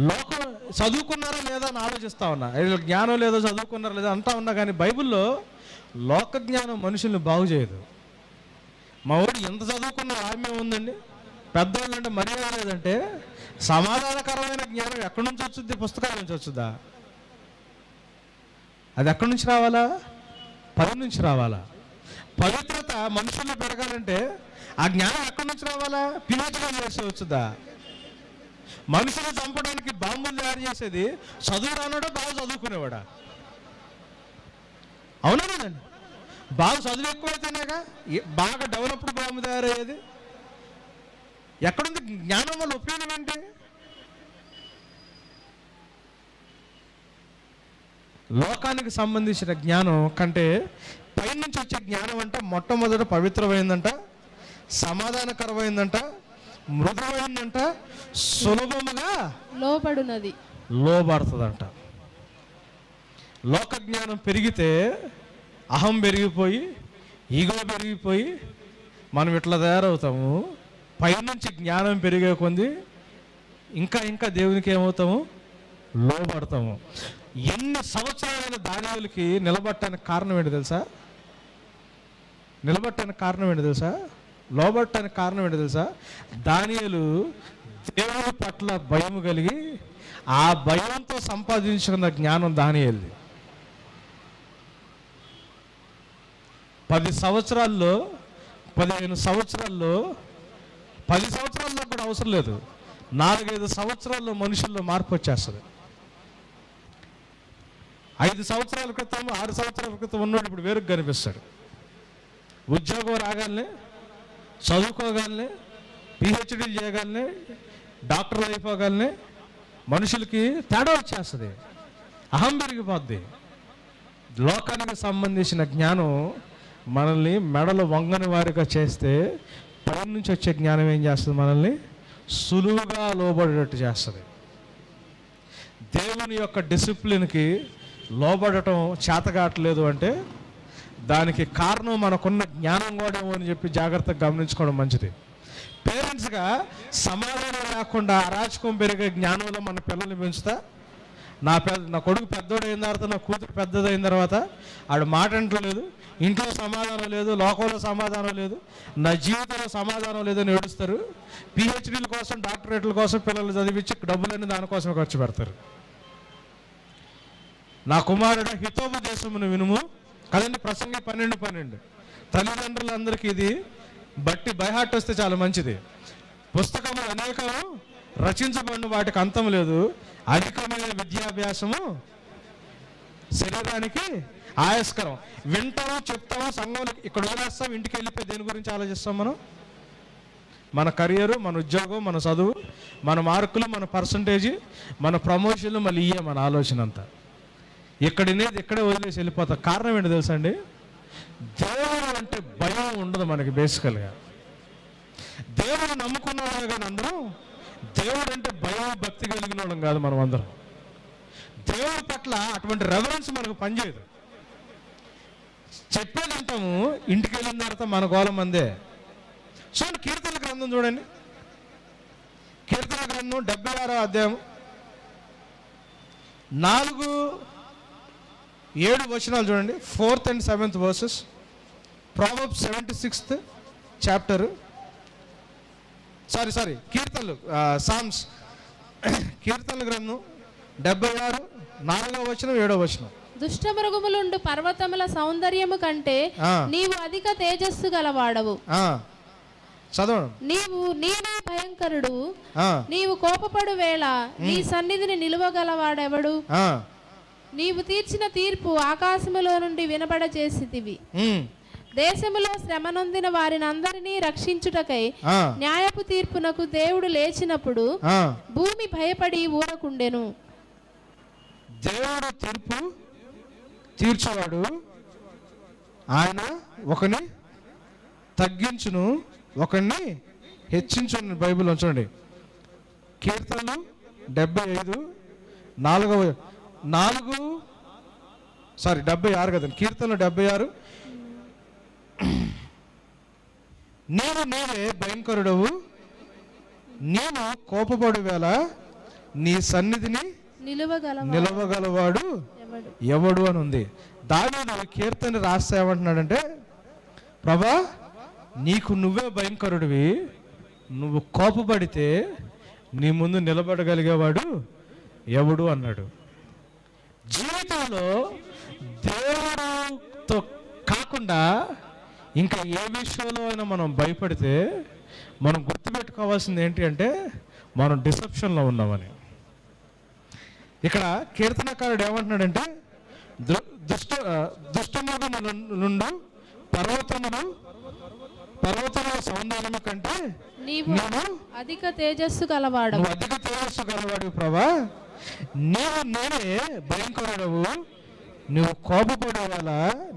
లోకం చదువుకున్నారా లేదా అని ఆలోచిస్తా ఉన్నా. జ్ఞానం లేదో చదువుకున్నారా లేదా అంటా ఉన్నా, కానీ బైబిల్లో లోక జ్ఞానం మనుషుల్ని బాగు చేయదు. మా వాడు ఎంత చదువుకున్న ఆమ్యం ఉందండి. పెద్దవాళ్ళు అంటే మర్యాద లేదంటే సమాధానకరమైన జ్ఞానం ఎక్కడి నుంచి వచ్చుద్ది? పుస్తకాల నుంచి వచ్చుద్దా? అది ఎక్కడి నుంచి రావాలా? పది నుంచి రావాలా? పవిత్రత మనుషుల్లో పెరగాలంటే ఆ జ్ఞానం ఎక్కడి నుంచి రావాలా? పిహెచ్డీ చేసి వచ్చుద్దా? మనుషులు చంపడానికి బాంబులు తయారు చేసేది చదువు రానోడా బాగా చదువుకునేవాడా? అవునా కదండి? బాగా చదువు ఎక్కువైతేనేగా బాగా డెవలప్డ్ బాంబు తయారయ్యేది. ఎక్కడుంది జ్ఞానం వల్ల ఉపయోగం ఏంటి? లోకానికి సంబంధించిన జ్ఞానం కంటే పైనుంచి వచ్చే జ్ఞానం అంటే మొట్టమొదట పవిత్రమైందంట, సమాధానకరమైందంట, మృదువైందంట, సులభముగా లోబడుతుందంట. లోక జ్ఞానం పెరిగితే అహం పెరిగిపోయి, ఈగో పెరిగిపోయి మనం ఇట్లా తయారవుతాము. పైనుంచి జ్ఞానం పెరిగే కొంది ఇంకా ఇంకా దేవునికి ఏమవుతాము? లోబడతాము. ఎన్ని సంవత్సరాలైన దానియేలుకి నిలబడటానికి కారణం ఏంటి తెలుసా? నిలబడటానికి కారణం ఏంటి తెలుసా? లోబడటానికి కారణం ఏంటి తెలుసా? దానియేలు దేవుని పట్ల భయం కలిగి ఆ భయంతో సంపాదించుకున్న జ్ఞానం దానియేలుది. 10 సంవత్సరాల్లో 15 సంవత్సరాల్లో 10 సంవత్సరాల్లో కూడా అవసరం లేదు, 4-5 సంవత్సరాల్లో మనుషుల్లో మార్పు వచ్చేస్తుంది. 5 సంవత్సరాల క్రితం 6 సంవత్సరాల క్రితం ఉన్నోడు ఇప్పుడు వేరుగా కనిపిస్తాడు. ఉద్యోగం రాగానే, చదువుకోగానే, పిహెచ్డీలు చేయగానే, డాక్టర్లు అయిపోగానే మనుషులకి తేడా వచ్చేస్తుంది, అహం పెరిగిపోద్ది. లోకానికి సంబంధించిన జ్ఞానం మనల్ని మెడలు వంగని వారిగా చేస్తే, పైన నుంచి వచ్చే జ్ఞానం ఏం చేస్తుంది? మనల్ని సులువుగా లోబడేటట్టు చేస్తుంది. దేవుని యొక్క డిసిప్లిన్కి లోబడటం చేతగాట్లేదు అంటే దానికి కారణం మనకున్న జ్ఞానం కూడా అని చెప్పి జాగ్రత్తగా గమనించుకోవడం మంచిది. పేరెంట్స్గా సమాధానం లేకుండా అరాచకం పెరిగే జ్ఞానంలో మన పిల్లల్ని పెంచుతా. నా కొడుకు పెద్దోడు అయిన తర్వాత, నా కూతురు పెద్దదైన తర్వాత ఆడు మాట అంటలేదు, ఇంట్లో సమాధానం లేదు, లోకంలో సమాధానం లేదు, నా జీవితంలో సమాధానం లేదని ఏడుస్తారు. పిహెచ్డీల కోసం, డాక్టరేట్ల కోసం పిల్లలు చదివించి డబ్బులన్నీ దానికోసం ఖర్చు పెడతారు. నా కుమారుడు హితోపదేశమును వినుము కదండి, ప్రసంగి 12:12. తల్లిదండ్రులందరికీ ఇది బట్టి బైహార్ట్ వస్తే చాలా మంచిది. పుస్తకములు అనేకము రచించబడిన వాటికి అంతం లేదు, అధికమైన విద్యాభ్యాసము శరీరానికి ఆయాస్కరం. వింటాము, చెప్తాము, సంఘంలో ఇక్కడ వదిలేస్తాం, ఇంటికి వెళ్ళిపోయి దేని గురించి ఆలోచిస్తాం మనం? మన కెరియరు, మన ఉద్యోగం, మన చదువు, మన మార్కులు, మన పర్సంటేజ్, మన ప్రమోషన్లు, మళ్ళీ ఇయ్యే మన ఆలోచన అంతా. ఇక్కడనేది ఇక్కడే వదిలేసి వెళ్ళిపోతాం. కారణం ఏంటి తెలుసా అండి? దేవుడు అంటే భయం ఉండదు మనకి. బేసికల్గా దేవుడు నమ్ముకున్న వాళ్ళే కానీ అందరం దేవుడు అంటే భయం భక్తి కలిగిన వాళ్ళం కాదు. మనం అందరం దేవుడి పట్ల అటువంటి రెవరెన్స్ మనకు పనిచేయదు. చెప్పేదంటాము, ఇంటికి వెళ్ళిన తర్వాత మన గోళం మందే. చూడండి, కీర్తన గ్రంథం చూడండి. కీర్తన గ్రంథం 76వ అధ్యాయం 4-7 వచనాలు చూడండి. 4th and 7th verses. Proverbs 76th chapter. Sorry కీర్తనలు, సామ్స్, కీర్తన గ్రంథం 76 4వ వచనం 7వ వచనం.
దుష్ట మృగములుండు పర్వతముల సౌందర్యము కంటే నీవు అధిక తేజస్సు గలవాడవు.
చదవండి.
నీవు భయంకరుడు, నీవు కోపపడు వేళ నీ సన్నిధిని నిలువగలవాడెవడు? నీవు తీర్చిన తీర్పు ఆకాశములో నుండి వినబడచేసితివి. దేశములో శ్రమ నొందిన వారిని అందరినీ రక్షించుటకై న్యాయపు తీర్పునకు దేవుడు లేచినప్పుడు భూమి భయపడి ఊరకుండెను.
దేవుడు తీర్పు తీర్చేవాడు. ఆయన ఒకని తగ్గించును, ఒకరిని హెచ్చించును. బైబిల్ చూడండి, కీర్తనలు 75 76 కదండి. కీర్తనలు 76. నీవే భయంకరుడవు, నేను కోపపడు వేళ నీ సన్నిధిని నిలవగలవాడు ఎవడు అని ఉంది. దావీదు కీర్తన రాస్తా ఏమంటున్నాడంటే, ప్రభా నీకు నువ్వే భయంకరుడివి, నువ్వు కోపపడితే నీ ముందు నిలబడగలిగేవాడు ఎవడు అన్నాడు. జీవితంలో దేవుడితో కాకుండా ఇంకా ఏ విషయంలో అయినా మనం భయపడితే మనం గుర్తుపెట్టుకోవాల్సింది ఏంటి అంటే మనం డిసెప్షన్లో ఉన్నామని. ఇక్కడ కీర్తనకారుడు ఏమంటున్నాడంటే, దుష్టమృగముల నుండి పర్వతముల సౌందర్యము కంటే
నీవు అధిక తేజస్సు గలవాడు
ప్రభా. నేనే భయంకరుడవు, నువ్వు కోపపడే వాళ్ళ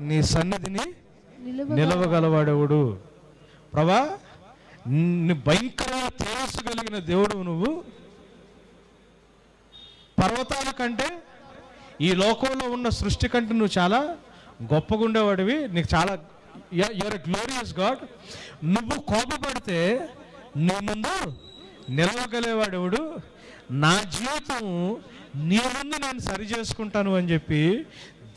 నీ సన్నిధిని నిలవగలవాడెవడు? ప్రభా, భయంకరమైన తేజస్సు కలిగిన దేవుడు నువ్వు. పర్వతాల కంటే, ఈ లోకంలో ఉన్న సృష్టి కంటే నువ్వు చాలా గొప్పగా ఉండేవాడివి. నీకు చాలా యూఆర్ ఎ గ్లోరియస్ గాడ్. నువ్వు కోపపడితే నీ ముందు నిలవగలేవాడెవడు? నా జీవితం నీ ముందు నేను సరి చేసుకుంటాను అని చెప్పి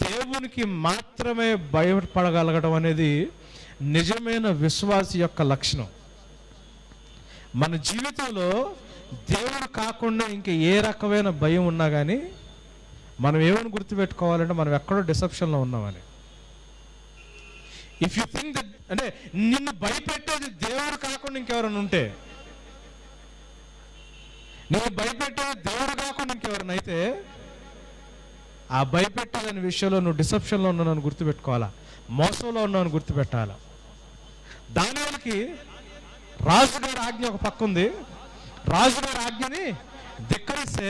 దేవునికి మాత్రమే భయపడగలగడం అనేది నిజమైన విశ్వాసి యొక్క లక్షణం. మన జీవితంలో దేవుడు కాకుండా ఇంకా ఏ రకమైన భయం ఉన్నా కానీ మనం ఏమని గుర్తుపెట్టుకోవాలంటే మనం ఎక్కడో డిసెప్షన్లో ఉన్నామని. ఇఫ్ యూ థింక్ దట్, అంటే నిన్ను భయపెట్టేది దేవుడు కాకుండా ఇంకెవరైనా ఉంటే, నేను భయపెట్టేది దేవుడు కాకుండా ఇంకెవరైనా అయితే, ఆ భయపెట్టాలనే విషయంలో నువ్వు డిసెప్షన్లో ఉన్నాను గుర్తుపెట్టుకోవాలా, మోసంలో ఉన్నాను గుర్తుపెట్టాలా. దానివల్లకి రాజుగారి ఆజ్ఞ ఒక పక్క ఉంది. రాజుగారి ఆజ్ఞని ధిక్కరిస్తే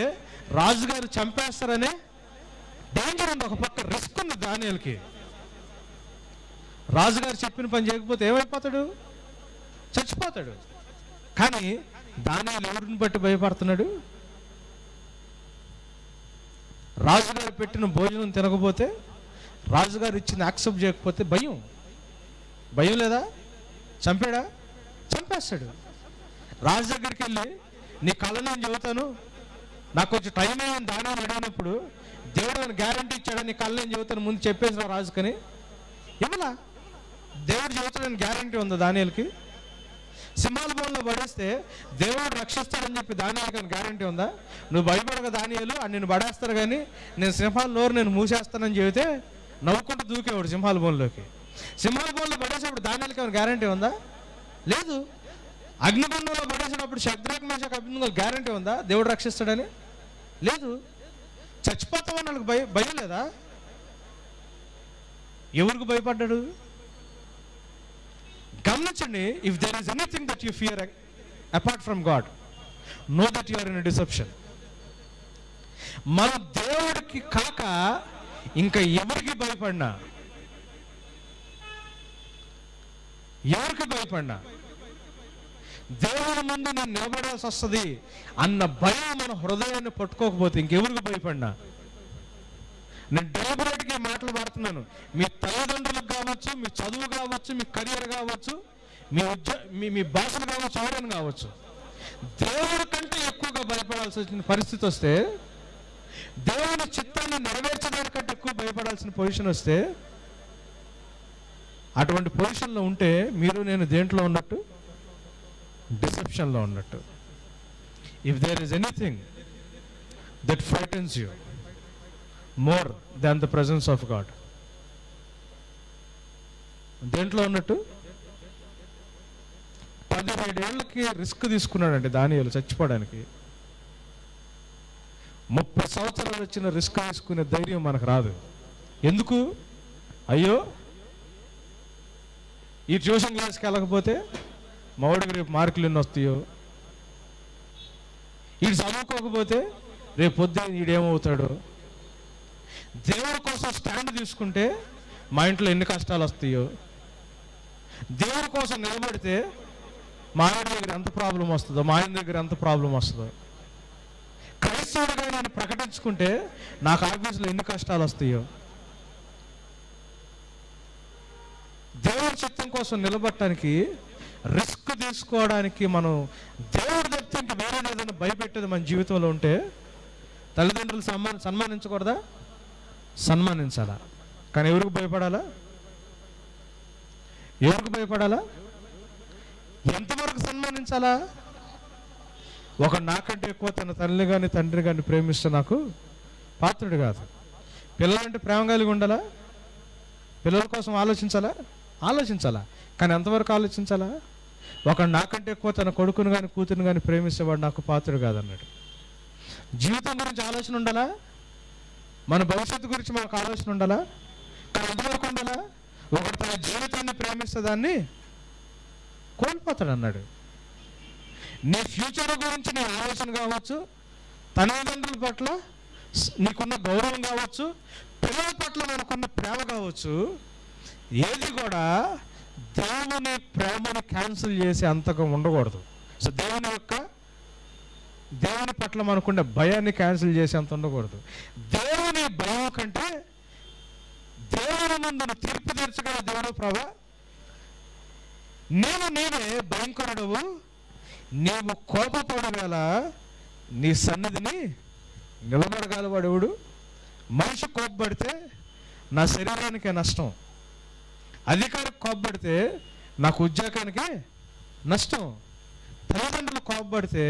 రాజుగారు చంపేస్తారనే డేంజర్ ఉంది, ఒక పక్క రిస్క్ ఉంది. దానియల్కి రాజుగారు చెప్పిన పని చేయకపోతే ఏమైపోతాడు? చచ్చిపోతాడు. కానీ దానియలు ఎవరిని బట్టి భయపడుతున్నాడు? రాజుగారు పెట్టిన భోజనం తినకపోతే, రాజుగారు ఇచ్చిన యాక్సెప్ట్ చేయకపోతే భయం లేదా? చంపాడా? చంపేస్తాడు. రాజు దగ్గరికి వెళ్ళి నీ కళ నేను చెబుతాను, నాకు కొంచెం టైం అయ్యింది దాని అడిగినప్పుడు, దేవుడు అని గ్యారంటీ ఇచ్చాడు, నీ కళ నేను చెబుతాను ముందు చెప్పేసిన రాజుకని ఇవ్వలా. దేవుడు చెబుతాడని గ్యారంటీ ఉందా దానియలకి? సింహాల బోన్లో పడేస్తే దేవుడు రక్షిస్తాడని చెప్పి దానియలకి అని గ్యారంటీ ఉందా? నువ్వు భయపడక దానియలు అని నేను పడేస్తారు, కానీ నేను సింహాల నోరు నేను మూసేస్తానని చెబితే నవ్వుకుంటూ దూకేవాడు సింహాల బోన్లోకి. సింహాల బోన్లో పడేసేప్పుడు దానియలకి ఏమైనా గ్యారంటీ ఉందా? లేదు. అగ్నిగుండంలో పడేసినప్పుడు షద్రక్ మేషక్ అబేద్నెగో గ్యారంటీ ఉందా దేవుడు రక్షిస్తాడని? లేదు. చచ్చిపోతామని వాళ్ళకి భయం లేదా? ఎవరికి భయపడ్డాడు? గమనించండి. If there is anything that you fear apart from God, know that you are in a deception. మన దేవుడికి కాక ఇంకా ఎవరికి భయపడినా దేవుడి ముందు నేను నిలబడాల్సి వస్తుంది అన్న భయం మన హృదయాన్ని పట్టుకోకపోతే ఇంకెవరికి భయపడినా. నేను డెలిబరేట్గా మాటలు పడుతున్నాను. మీ తల్లిదండ్రులకు కావచ్చు, మీ చదువు కావచ్చు, మీ కెరియర్ కావచ్చు, మీ భాషలు కావచ్చు, ఎవరైనా కావచ్చు, దేవుడి కంటే ఎక్కువగా భయపడాల్సి వచ్చిన పరిస్థితి వస్తే, దేవుని చిత్తాన్ని నెరవేర్చడానికంటే ఎక్కువ భయపడాల్సిన పొజిషన్ వస్తే, అటువంటి పొజిషన్లో ఉంటే మీరు నేను దేంట్లో ఉన్నట్టు? డిసెప్షన్లో ఉన్నట్టు. If there is anything that frightens you more than the presence of God, దేంట్లో ఉన్నట్టు? 17 ఏళ్ళకి రిస్క్ తీసుకున్నాడండి దానియేలు చచ్చిపోవడానికి. 30 సంవత్సరాలు వచ్చిన రిస్క్ తీసుకునే ధైర్యం మనకు రాదు. ఎందుకు? అయ్యో ఈ ట్యూషన్ క్లాస్కి వెళ్ళకపోతే మావాడికి రేపు మార్కులు ఎన్ని వస్తాయో, వీడు చదువుకోకపోతే రేపు పొద్దున్న వీడేమవుతాడో, దేవుడి కోసం స్టాండ్ తీసుకుంటే మా ఇంట్లో ఎన్ని కష్టాలు వస్తాయో, దేవుడి కోసం నిలబడితే మా ఆయన దగ్గర ఎంత ప్రాబ్లం వస్తుందో, మా ఆయన దగ్గర ఎంత ప్రాబ్లం వస్తుందో, క్రైస్తవుడిగా నేను ప్రకటించుకుంటే నాకు ఆఫీసులో ఎన్ని కష్టాలు వస్తాయో, దేవుడి చిత్తం కోసం నిలబడటానికి రిస్క్ తీసుకోవడానికి మనం దేవుడి తప్పితే ఇంకా వేరే ఏదైనా భయపెట్టేది మన జీవితంలో ఉంటే తల్లిదండ్రులు సన్మానించకూడదా? సన్మానించాలా. కానీ ఎవరికి భయపడాలా? ఎంతవరకు సన్మానించాలా? ఒక నాకంటే ఎక్కువ తన తల్లి కానీ తండ్రి కానీ ప్రేమిస్తే నాకు పాత్రుడు కాదు. పిల్లలంటే ప్రేమ కలిగి ఉండాలా? పిల్లల కోసం ఆలోచించాలా. కానీ ఎంతవరకు ఆలోచించాలా? ఒక నాకంటే ఎక్కువ తన కొడుకును కానీ కూతురుని కానీ ప్రేమిస్తేవాడు నాకు పాత్రుడు కాదన్నాడు. జీవితం గురించి ఆలోచన ఉండాలా? మన భవిష్యత్తు గురించి మనకు ఆలోచన ఉండాలా? కానీ ఎంతవరకు ఉండాలా? ఒకటి తన జీవితాన్ని ప్రేమిస్తే దాన్ని కోల్పోతాడు అన్నాడు. నీ ఫ్యూచర్ గురించి నీ ఆలోచన కావచ్చు, తల్లిదండ్రుల పట్ల నీకున్న గౌరవం కావచ్చు, పిల్లల పట్ల మనకున్న ప్రేమ కావచ్చు, ఏది కూడా దేవుని ప్రేమను క్యాన్సిల్ చేసి అంతగా ఉండకూడదు. సో దేవుని పట్ల మనకున్న భయాన్ని క్యాన్సిల్ చేసి అంత ఉండకూడదు. దేవుని భయం కంటే దేవుని ముందు తీర్పు తీర్చగల దేవుడు ప్రభా, నేనే భయంకరుడవు, నీవు కోపపడగల నీ సన్నిధిని నిలబడగలవాడెవడు? మనిషి కోపపడితే నా శరీరానికే నష్టం, అధికారికి కోపపడితే నాకు ఉద్యోగానికి నష్టం, తల్లిదండ్రులు కోపపడితే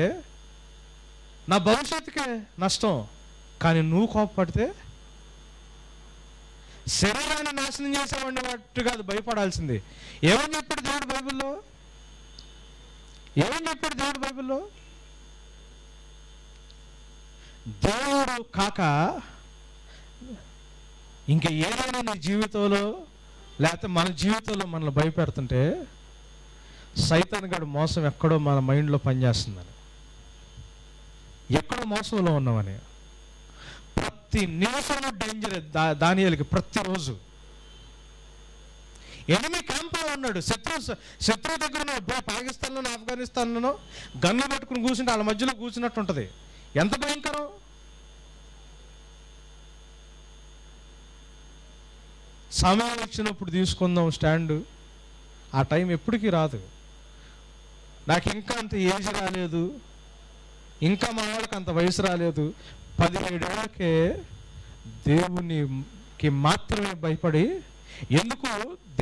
నా భవిష్యత్తుకే నష్టం. కానీ నువ్వు కోపపడితే శరీరాన్ని నాశనం చేసేవాడిని వాటి కాదు భయపడాల్సింది. ఏమని చెప్పాడు దేవుడు బైబిల్లో? దేవుడు కాక ఇంకా ఏదైనా నీ జీవితంలో లేకపోతే మన జీవితంలో మనల్ని భయపెడుతుంటే సైతాన్ గాడి మోసం ఎక్కడో మన మైండ్లో పనిచేస్తుందని, ఎక్కడో మోసంలో ఉన్నామని. ప్రతి నిమిషం డేంజర్ దానియేలుకి. ప్రతిరోజు ఎనిమి క్యాంప్లో ఉన్నాడు, శత్రువు దగ్గర ఉన్నాడు. పాకిస్తాన్లోనో ఆఫ్ఘనిస్తాన్లోనో గన్ను పెట్టుకుని కూర్చుంటే వాళ్ళ మధ్యలో కూర్చున్నట్టు ఉంటుంది. ఎంత భయంకరం! సమయం వచ్చినప్పుడు తీసుకుందాం స్టాండ్. ఆ టైం ఎప్పటికీ రాదు. నాకు ఇంకా అంత ఏజ్ రాలేదు, ఇంకా మా వాళ్ళకి అంత వయసు రాలేదు. 17 ఏళ్ళకే దేవునికి మాత్రమే భయపడి, ఎందుకు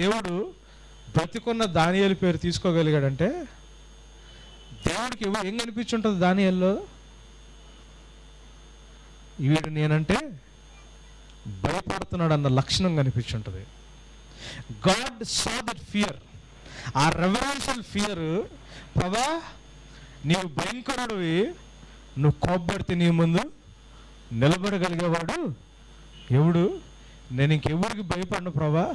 దేవుడు బ్రతికున్న దానియేలు పేరు తీసుకోగలిగాడంటే, దేవుడికి ఏం కనిపించుంటుంది దానియేలులో? వీడు నేనంటే భయపడుతున్నాడు అన్న లక్షణం కనిపించుంటుంది. God saw that fear. ఆ రెవరెన్షియల్ ఫియర్, ప్రభా నీవు భయంకరుడివి, నువ్వు కోప్పడితే నీ ముందు నిలబడగలిగేవాడు ఎవడు? నేను ఇంకెవరికి భయపడను ప్రభా,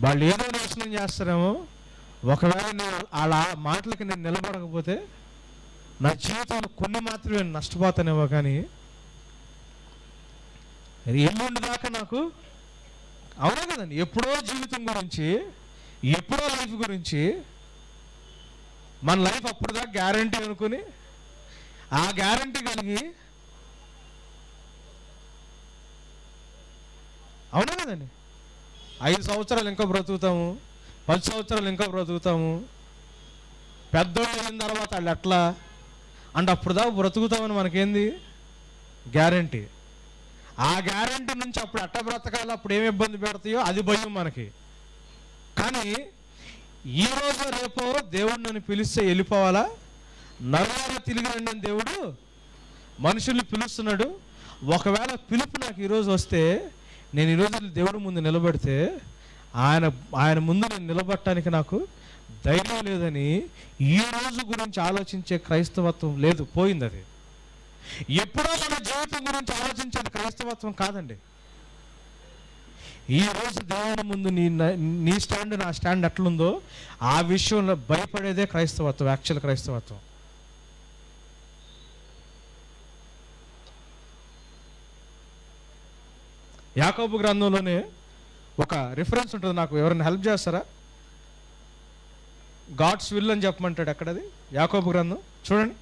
వాళ్ళు ఏదో నాశనం చేస్తారేమో, ఒకవేళ నేను అలా మాటలకి నేను నిలబడకపోతే నా జీవితంలో కొన్ని మాత్రమే నష్టపోతానేమో, కానీ ఎల్లుండి దాకా నాకు అవునా కదండి, ఎప్పుడో జీవితం గురించి, ఎప్పుడో లైఫ్ గురించి, మన లైఫ్ అప్పుడు దాకా గ్యారంటీ అనుకుని ఆ గ్యారంటీ కలిగి, అవునా కదండి, 5 సంవత్సరాలు ఇంకా బ్రతుకుతాము, 10 సంవత్సరాలు ఇంకా బ్రతుకుతాము, పెద్దోళ్ళు అయిన తర్వాత వాళ్ళు ఎట్లా అంటే అప్పుడు దాకా బ్రతుకుతామని మనకేంది గ్యారంటీ? ఆ గ్యారంటీ నుంచి అప్పుడు ఎట్ట బ్రతకాలి, అప్పుడు ఏమి ఇబ్బంది పెడతాయో అది భయం మనకి. కానీ ఈరోజు రేపో దేవుడు నన్ను పిలిస్తే వెళ్ళిపోవాలా? నరులారా తిరిగి రండి అని దేవుడు మనుషుల్ని పిలుస్తున్నాడు. ఒకవేళ పిలుపు నాకు ఈరోజు వస్తే, నేను ఈరోజు దేవుడి ముందు నిలబడితే, ఆయన ముందు నేను నిలబడటానికి నాకు ధైర్యం లేదని ఈ రోజు గురించి ఆలోచించే క్రైస్తవత్వం లేదు, పోయింది. అది ఎప్పుడో మన జీవితం గురించి ఆలోచించేది క్రైస్తవత్వం కాదండి. ఈ రోజు దేవుని ముందు నీ స్టాండ్ నా స్టాండ్ ఎట్లుందో ఆ విషయంలో భయపడేదే క్రైస్తవత్వం, యాక్చువల్ క్రైస్తవత్వం. యాకోబు గ్రంథంలోనే ఒక రిఫరెన్స్ ఉంటుంది, నాకు ఎవరైనా హెల్ప్ చేస్తారా? గాడ్స్ విల్ అని చెప్పమంటాడు. ఎక్కడది? యాకోబు గ్రంథం చూడండి.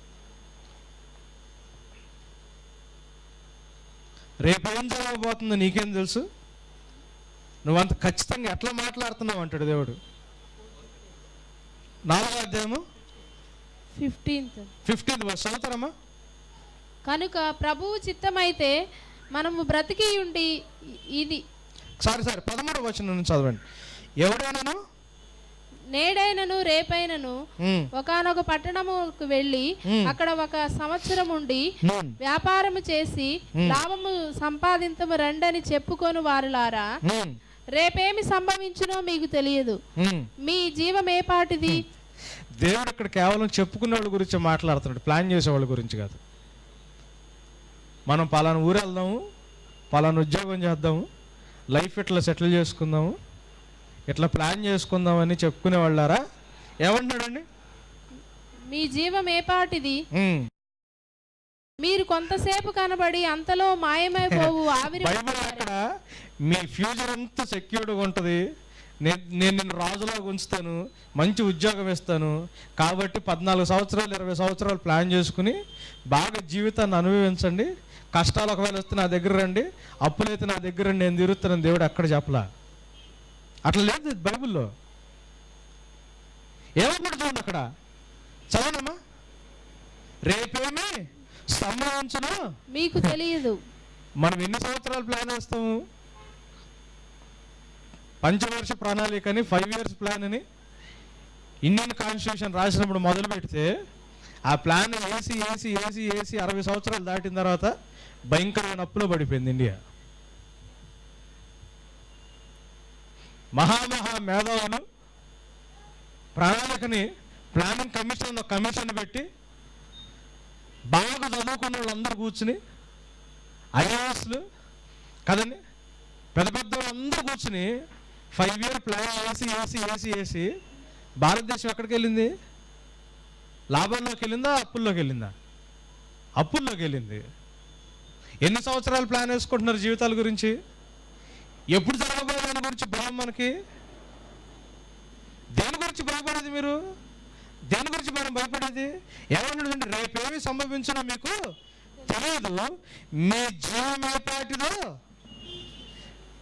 రేపేం జరగబోతుందో నీకేం తెలుసు? నువ్వంత ఖచ్చితంగా ఎట్లా మాట్లాడుతున్నావు అంటాడు దేవుడు. 4వ అధ్యాయము 15th వర్స్ చదువుతారమ్మా.
కనుక ప్రభువు చిత్తమైతే మనము బ్రతికి ఉండి ఇది
సారీ 13వ వచనం నుంచి చదవండి. ఎవడైనాను
నేడైనను రేపైనను ఒకానొక పట్టణముకు వెళ్ళి అక్కడ 1 సంవత్సరం ఉండి వ్యాపారము చేసి లాభము సంపాదించము రండని చెప్పుకొని వారులారా, రేపేమి సంభవించునో మీకు తెలియదు, మీ జీవం ఏ పాటిది.
దేవుడు ఇక్కడ కేవలం చెప్పుకునే వాళ్ళ గురించి మాట్లాడుతున్నాడు, ప్లాన్ చేసే వాళ్ళ గురించి కాదు. మనం పలానా ఊరు వెళ్దాము, పలానా ఉద్యోగం చేద్దాము, లైఫ్ ఇట్లా సెటిల్ చేసుకుందాము, ఇట్లా ప్లాన్ చేసుకుందామని చెప్పుకునే వాళ్ళారా? ఏమంటున్నాడండి?
మీ జీవం ఏ పాటిది, మీరు కొంతసేపు కనబడి అంతలో మాయమైపోవు ఆవిరి.
అక్కడ మీ ఫ్యూచర్ అంతా సెక్యూర్డ్గా ఉంటుంది, నేను నిన్ను రాజులాగా ఉంచుతాను, మంచి ఉద్యోగం ఇస్తాను, కాబట్టి 14 సంవత్సరాలు 20 సంవత్సరాలు ప్లాన్ చేసుకుని బాగా జీవితాన్ని అనుభవించండి, కష్టాలు ఒకవేళ వస్తే నా దగ్గర రండి, అప్పులైతే నా దగ్గర రండి, నేను తిరుగుతానని దేవుడు ఎక్కడ చెప్పలా. అట్లా లేదు బైబిల్లో. ఏమన్నాడు చూడండి అక్కడ, చదవనమ్మా. రేపేమి సంభవించునో
మీకు తెలియదు.
మనం ఎన్ని సంవత్సరాలు ప్లాన్ వేస్తాము? పంచవర్ష ప్రణాళిక అని, 5 years ప్లాన్ అని, ఇండియన్ కాన్స్టిట్యూషన్ రాసినప్పుడు మొదలు పెడితే ఆ ప్లాన్ వేసి 60 సంవత్సరాలు దాటిన తర్వాత భయంకరమైన అప్పులో పడిపోయింది ఇండియా. మహా మేధావులు ప్రణాళికని, ప్లానింగ్ కమిషన్ పెట్టి బాగా చదువుకున్న వాళ్ళందరూ కూర్చుని, ఐఏఎస్లు కదండి, పెద్ద వాళ్ళందరూ కూర్చుని 5 year ప్లాన్ వేసి భారతదేశం ఎక్కడికి వెళ్ళింది? లాభంలోకి వెళ్ళిందా, అప్పుల్లోకి వెళ్ళిందా? అప్పుల్లోకి వెళ్ళింది. ఎన్ని సంవత్సరాలు ప్లాన్ వేసుకుంటున్నారు జీవితాల గురించి? ఎప్పుడు జరగబోయే దాని గురించి భయం మనకి? దేని గురించి భయపడేది మీరు? దేని గురించి మనం భయపడేది? ఏమన్నాడంటే, రేపేమి సంభవించునో మీకు తెలియదు, మీ జీవం ఏ పాటిదో,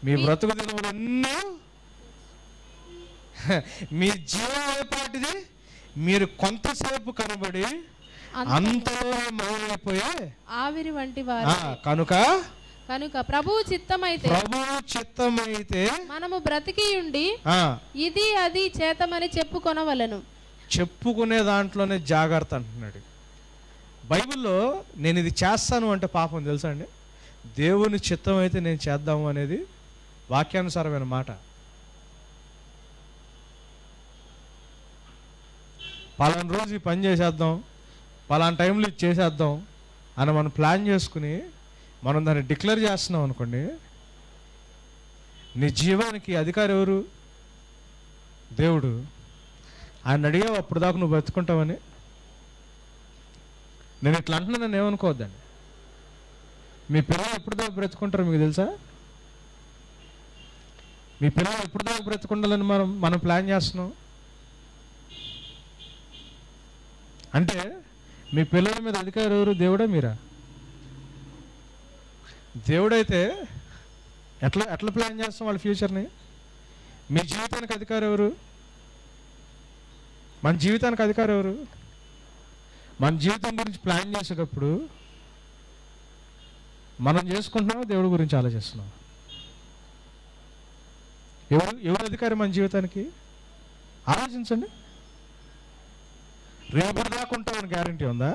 మీ బ్రతుకు దినములన్నీ, మీ జీవం ఏ పాటిది, మీరు కొంతసేపు కనబడి అంతలో మాయమైపోయే
ఆవిరి వంటి వారు. కనుక ప్రభువు చిత్తమైతే మనము బ్రతికి ఉండి ఇది అది చేతమని చెప్పుకొనవలెను.
చెప్పుకునే దాంట్లోనే జాగ్రత్త అంటున్నాడు బైబిల్లో. నేను ఇది చేస్తాను అంటే పాపం తెలుసా అండి? దేవుని చిత్తం అయితే నేను చేద్దాము అనేది వాక్యానుసారమైన మాట. పలానా రోజు ఈ పని చేసేద్దాం, పలానా టైంలో ఇది చేసేద్దాం అని మనం ప్లాన్ చేసుకుని మనం దాన్ని డిక్లేర్ చేస్తున్నాం అనుకోండి, నీ జీవానికి అధికారి ఎవరు? దేవుడు. ఆయన అడిగావు అప్పుడు దాకా నువ్వు బతుకుంటావని? నేను ఇట్లా అంటున్నా, నన్ను ఏమనుకోవద్దండి. మీ పిల్లలు ఎప్పుడు దాకా బ్రతుకుంటారు మీకు తెలుసా? మీ పిల్లలు ఎప్పుడు దాకా బ్రతుకుండాలని మనం ప్లాన్ చేస్తున్నాం అంటే మీ పిల్లల మీద అధికారం ఎవరు? దేవుడా మీరా? దేవుడైతే ఎట్లా ప్లాన్ చేస్తాం వాళ్ళ ఫ్యూచర్ని? మీ జీవితానికి అధికారం ఎవరు? మన జీవితానికి అధికారం ఎవరు? మన జీవితం గురించి ప్లాన్ చేసేటప్పుడు మనం చేసుకుంటున్నాం, దేవుడి గురించి ఆలోచిస్తున్నాం. ఎవరు అధికారి మన జీవితానికి? ఆలోచించండి. రేపు దాకా ఉంటామని గ్యారంటీ ఉందా?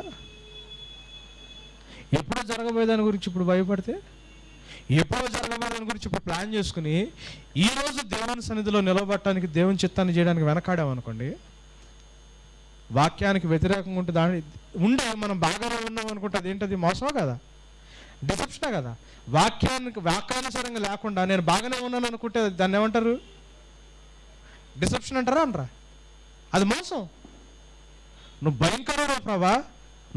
ఎప్పుడో జరగబోయే దాని గురించి ఇప్పుడు భయపడితే, ఎప్పుడో జరగబోయే దాని గురించి ఇప్పుడు ప్లాన్ చేసుకుని ఈరోజు దేవుని సన్నిధిలో నిలబడటానికి, దేవుని చిత్తాన్ని చేయడానికి వెనకాడామనుకోండి, వాక్యానికి వ్యతిరేకంగా ఉంటే ఉండే మనం బాగానే ఉన్నాం అనుకుంటే అదేంటది? మోసమా కదా? డిసెప్షనే కదా? వాక్యానుసారంగా లేకుండా నేను బాగానే ఉన్నాను అనుకుంటే దాన్ని ఏమంటారు? డిసెప్షన్ అంటారా అనరా? అది మోసం. నువ్వు భయంకరుడు ప్రభా,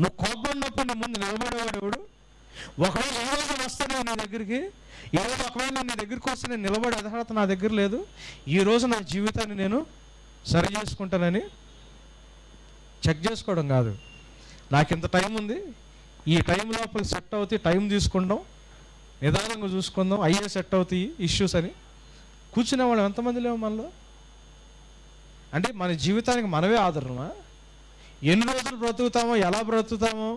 నువ్వు కోపడినప్పుడు నీ ముందు నిలబడేవాడు ఎవడు? ఒకవేళ ఈ రోజు వస్తాను నీ దగ్గరికి, ఈరోజు ఒకవేళ నీ దగ్గరికి వస్తే నేను నిలబడే అర్హత నా దగ్గర లేదు, ఈరోజు నా జీవితాన్ని నేను సరి చేసుకుంటానని చెక్ చేసుకోవడం కాదు. నాకు ఇంత టైం ఉంది, ఈ టైం లోపల సెట్ అవుతాయి, టైం తీసుకుందాం, నిదానంగా చూసుకుందాం, అయ్యే సెట్ అవుతాయి ఇష్యూస్ అని కూర్చునే వాళ్ళు ఎంతమంది లేవు మనలో? అంటే మన జీవితానికి మనమే ఆదరణమా? ఎన్ని రోజులు బ్రతుకుతామో, ఎలా బ్రతుకుతామో,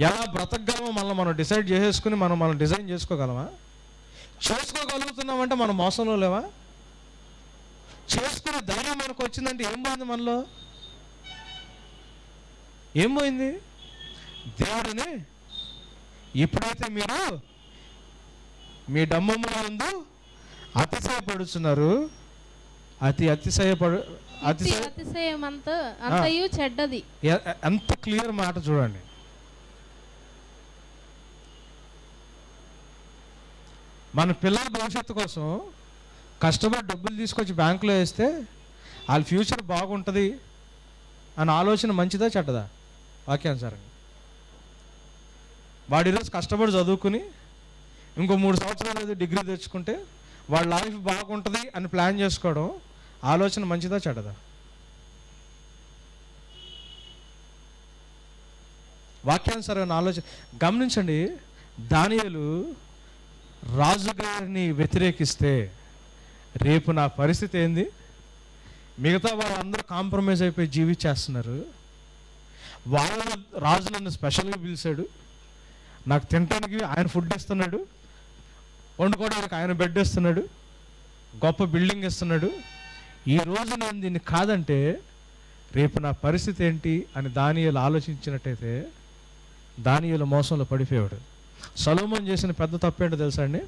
ఎలా బ్రతకగలమో మనం డిసైడ్ చేసేసుకుని మనం డిజైన్ చేసుకోగలమా? చేసుకోగలుగుతున్నామంటే మనం మోసంలో లేవా? చేసుకునే ధైర్యం మనకు వచ్చిందంటే ఏం పోయింది మనలో? ఏం పోయింది? దేవుడిని ఎప్పుడైతే మీరు మీ డమ్మముల ముందు అతిశయపడుతున్నారు,
అతిశయం అంతయు చెడ్డది.
ఎంత క్లియర్ మాట చూడండి. మన పిల్లల భవిష్యత్తు కోసం కష్టపడి డబ్బులు తీసుకొచ్చి బ్యాంకులో వేస్తే వాళ్ళ ఫ్యూచర్ బాగుంటుంది అన్న ఆలోచన మంచిదా చెడ్డదా? వాక్యానుసారంగా వాడు ఈరోజు కష్టపడి చదువుకుని ఇంకో 3 సంవత్సరాలు డిగ్రీ తెచ్చుకుంటే వాళ్ళ లైఫ్ బాగుంటుంది అని ప్లాన్ చేసుకోవడం ఆలోచన మంచిదా చెడ్డదా? వాక్యానుసారమైన ఆలోచన గమనించండి. దానియేలు రాజుగారిని వ్యతిరేకిస్తే రేపు నా పరిస్థితి ఏంది? మిగతా వాళ్ళందరూ కాంప్రమైజ్ అయిపోయి జీవించేస్తున్నారు. రాజు నన్ను స్పెషల్గా పిలిచాడు, నాకు తినడానికి ఆయన ఫుడ్ ఇస్తున్నాడు, వండుకోవడానికి ఆయన బెడ్ ఇస్తున్నాడు, గొప్ప బిల్డింగ్ ఇస్తున్నాడు. ఈరోజు నేను దీన్ని కాదంటే రేపు నా పరిస్థితి ఏంటి అని దానియేలు ఆలోచించినట్టయితే దానియేలు మోసంలో పడిపోయాడు. సొలొమోను చేసిన పెద్ద తప్పేంటో తెలుసా అండి?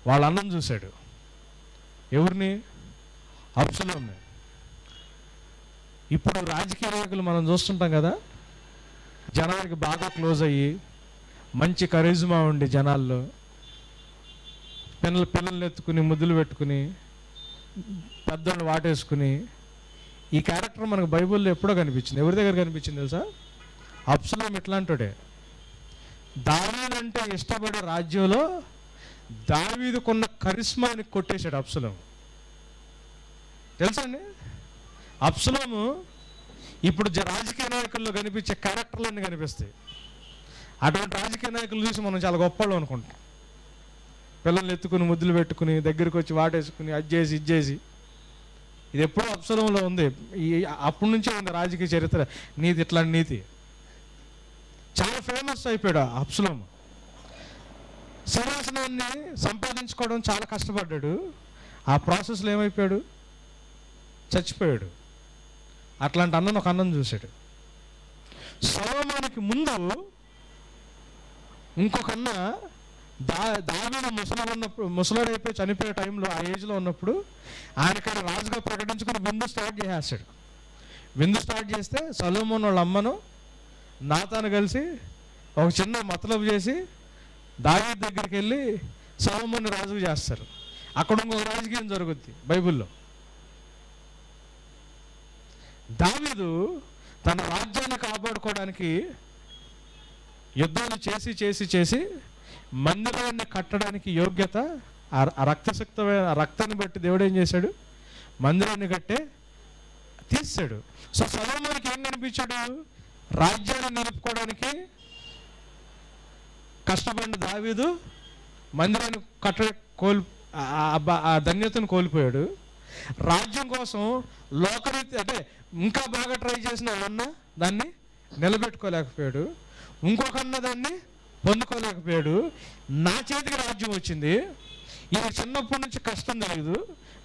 వాళ్ళ అన్నం చూశాడు. ఎవరిని? అబ్షలోముని. ఇప్పుడు రాజకీయ నాయకులు మనం చూస్తుంటాం కదా, జనానికి బాగా క్లోజ్ అయ్యి మంచి కరిజ్మా ఉండి జనాల్లో పిల్లల్ని ఎత్తుకుని ముద్దులు పెట్టుకుని పెద్దలను వాటేసుకుని, ఈ క్యారెక్టర్ మనకు బైబిల్లో ఎప్పుడో కనిపించింది. ఎవరి దగ్గర కనిపించింది తెలుసా? అబ్షలోము ఇట్లాంటోడే. దావీదు అంటే ఇష్టపడే రాజ్యంలో దావీదుకున్న కరిస్మాని కొట్టేశాడు అబ్షలోము. తెలుసా అండి? అబ్షలోము ఇప్పుడు రాజకీయ నాయకుల్లో కనిపించే క్యారెక్టర్లన్నీ కనిపిస్తాయి. అటువంటి రాజకీయ నాయకులు చూసి మనం చాలా గొప్పలు అనుకుంటాం. పిల్లల్ని ఎత్తుకుని ముద్దులు పెట్టుకుని దగ్గరికి వచ్చి వాటేసుకుని అది చేసి ఇది చేసి. ఇది ఎప్పుడూ అబ్షలోములో ఉంది. అప్పటి నుంచే ఉంది రాజకీయ చరిత్ర. నీతి ఇట్లాంటి నీతి చాలా ఫేమస్ అయిపోయాడు అబ్షలోము. సింహాసనాన్ని సంపాదించుకోవడం చాలా కష్టపడ్డాడు. ఆ ప్రాసెస్లో ఏమైపోయాడు? చచ్చిపోయాడు. అట్లాంటి అన్నను ఒక అన్నం చూశాడు. సొలొమోనుకి ముందు ఇంకొక అన్న దావీదు ముసలాడు అయిపోయి చనిపోయే టైంలో, ఆ ఏజ్లో ఉన్నప్పుడు ఆయనకైనా రాజుగా ప్రకటించుకుని విందు స్టార్ట్ చేసేస్తాడు. విందు స్టార్ట్ చేస్తే సొలొమోను వాళ్ళ అమ్మను నాతాను కలిసి ఒక చిన్న మతలబు చేసి దావీదు దగ్గరికి వెళ్ళి సొలొమోను రాజుకు చేస్తారు. అక్కడ ఇంకొక రాజకీయం జరుగుద్ది బైబిల్లో. దావీదు తన రాజ్యాన్ని కాపాడుకోవడానికి యుద్ధాలు చేసి చేసి చేసి మందిరాన్ని కట్టడానికి యోగ్యత ఆ రక్తశక్తమైన రక్తాన్ని బట్టి దేవుడు ఏం చేశాడు, మందిరాన్ని కట్టే తీసాడు. సో సొలొమోనుకి ఏం కనిపించాడు, రాజ్యాన్ని నిలుపుకోవడానికి కష్టపడిన దావీదు మందిరాన్ని ఆ ధన్యతను కోల్పోయాడు. రాజ్యం కోసం లోకరీతి అంటే ఇంకా బాగా ట్రై చేసిన అన్న దాన్ని నిలబెట్టుకోలేకపోయాడు, ఇంకొకన్న దాన్ని పొందుకోలేకపోయాడు. నా చేతికి రాజ్యం వచ్చింది, ఇది చిన్నప్పటి నుంచి కష్టం తెలియదు,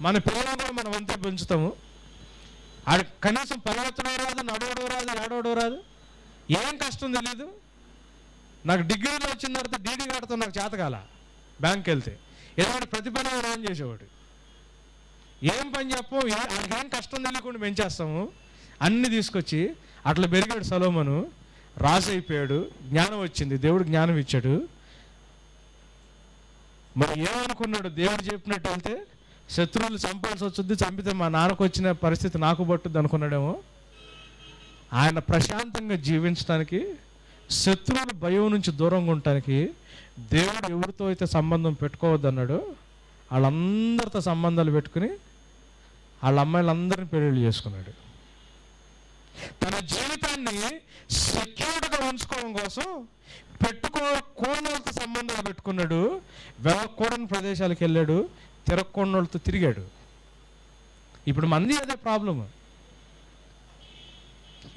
మన పిల్లలను కూడా మనం అంతా పెంచుతాము, ఆడు కనీసం పరిగెత్తడం రాదు, నడవడం రాదు, ఏడవడం రాదు, ఏం కష్టం తెలియదు. నాకు డిగ్రీలో వచ్చిన తర్వాత డీడీ కడతాం నాకు చేతకాల, బ్యాంక్కి వెళ్తే ఏదైనా ప్రతిఫలం రాని చేసేవాడు. ఏం పని చెప్పం, ఏం కష్టం తెలియకుండా పెంచేస్తాము. అన్నీ తీసుకొచ్చి అట్లా పెరిగాడు సొలొమోను, రాజు అయిపోయాడు, జ్ఞానం వచ్చింది, దేవుడు జ్ఞానం ఇచ్చాడు. మరి ఏమనుకున్నాడు, దేవుడు చెప్పినట్టు వెళ్తే శత్రువులు చంపాల్సి వచ్చింది, చంపితే మా నాన్నకు వచ్చిన పరిస్థితి నాకు పట్టుద్ది అనుకున్నాడేమో. ఆయన ప్రశాంతంగా జీవించడానికి, శత్రువుల భయం నుంచి దూరంగా ఉండటానికి దేవుడు ఎవరితో అయితే సంబంధం పెట్టుకోవద్దన్నాడో వాళ్ళందరితో సంబంధాలు పెట్టుకుని వాళ్ళ అమ్మాయిలందరినీ పెళ్లి చేసుకున్నాడు. తన జీవితాన్ని సెక్యూర్డ్గా ఉంచుకోవడం కోసం కూడనోళ్ళతో సంబంధాలు పెట్టుకున్నాడు, వెళ్ళకూడని ప్రదేశాలకు వెళ్ళాడు, తిరగకూడనోళ్ళతో తిరిగాడు. ఇప్పుడు మంది అదే ప్రాబ్లము.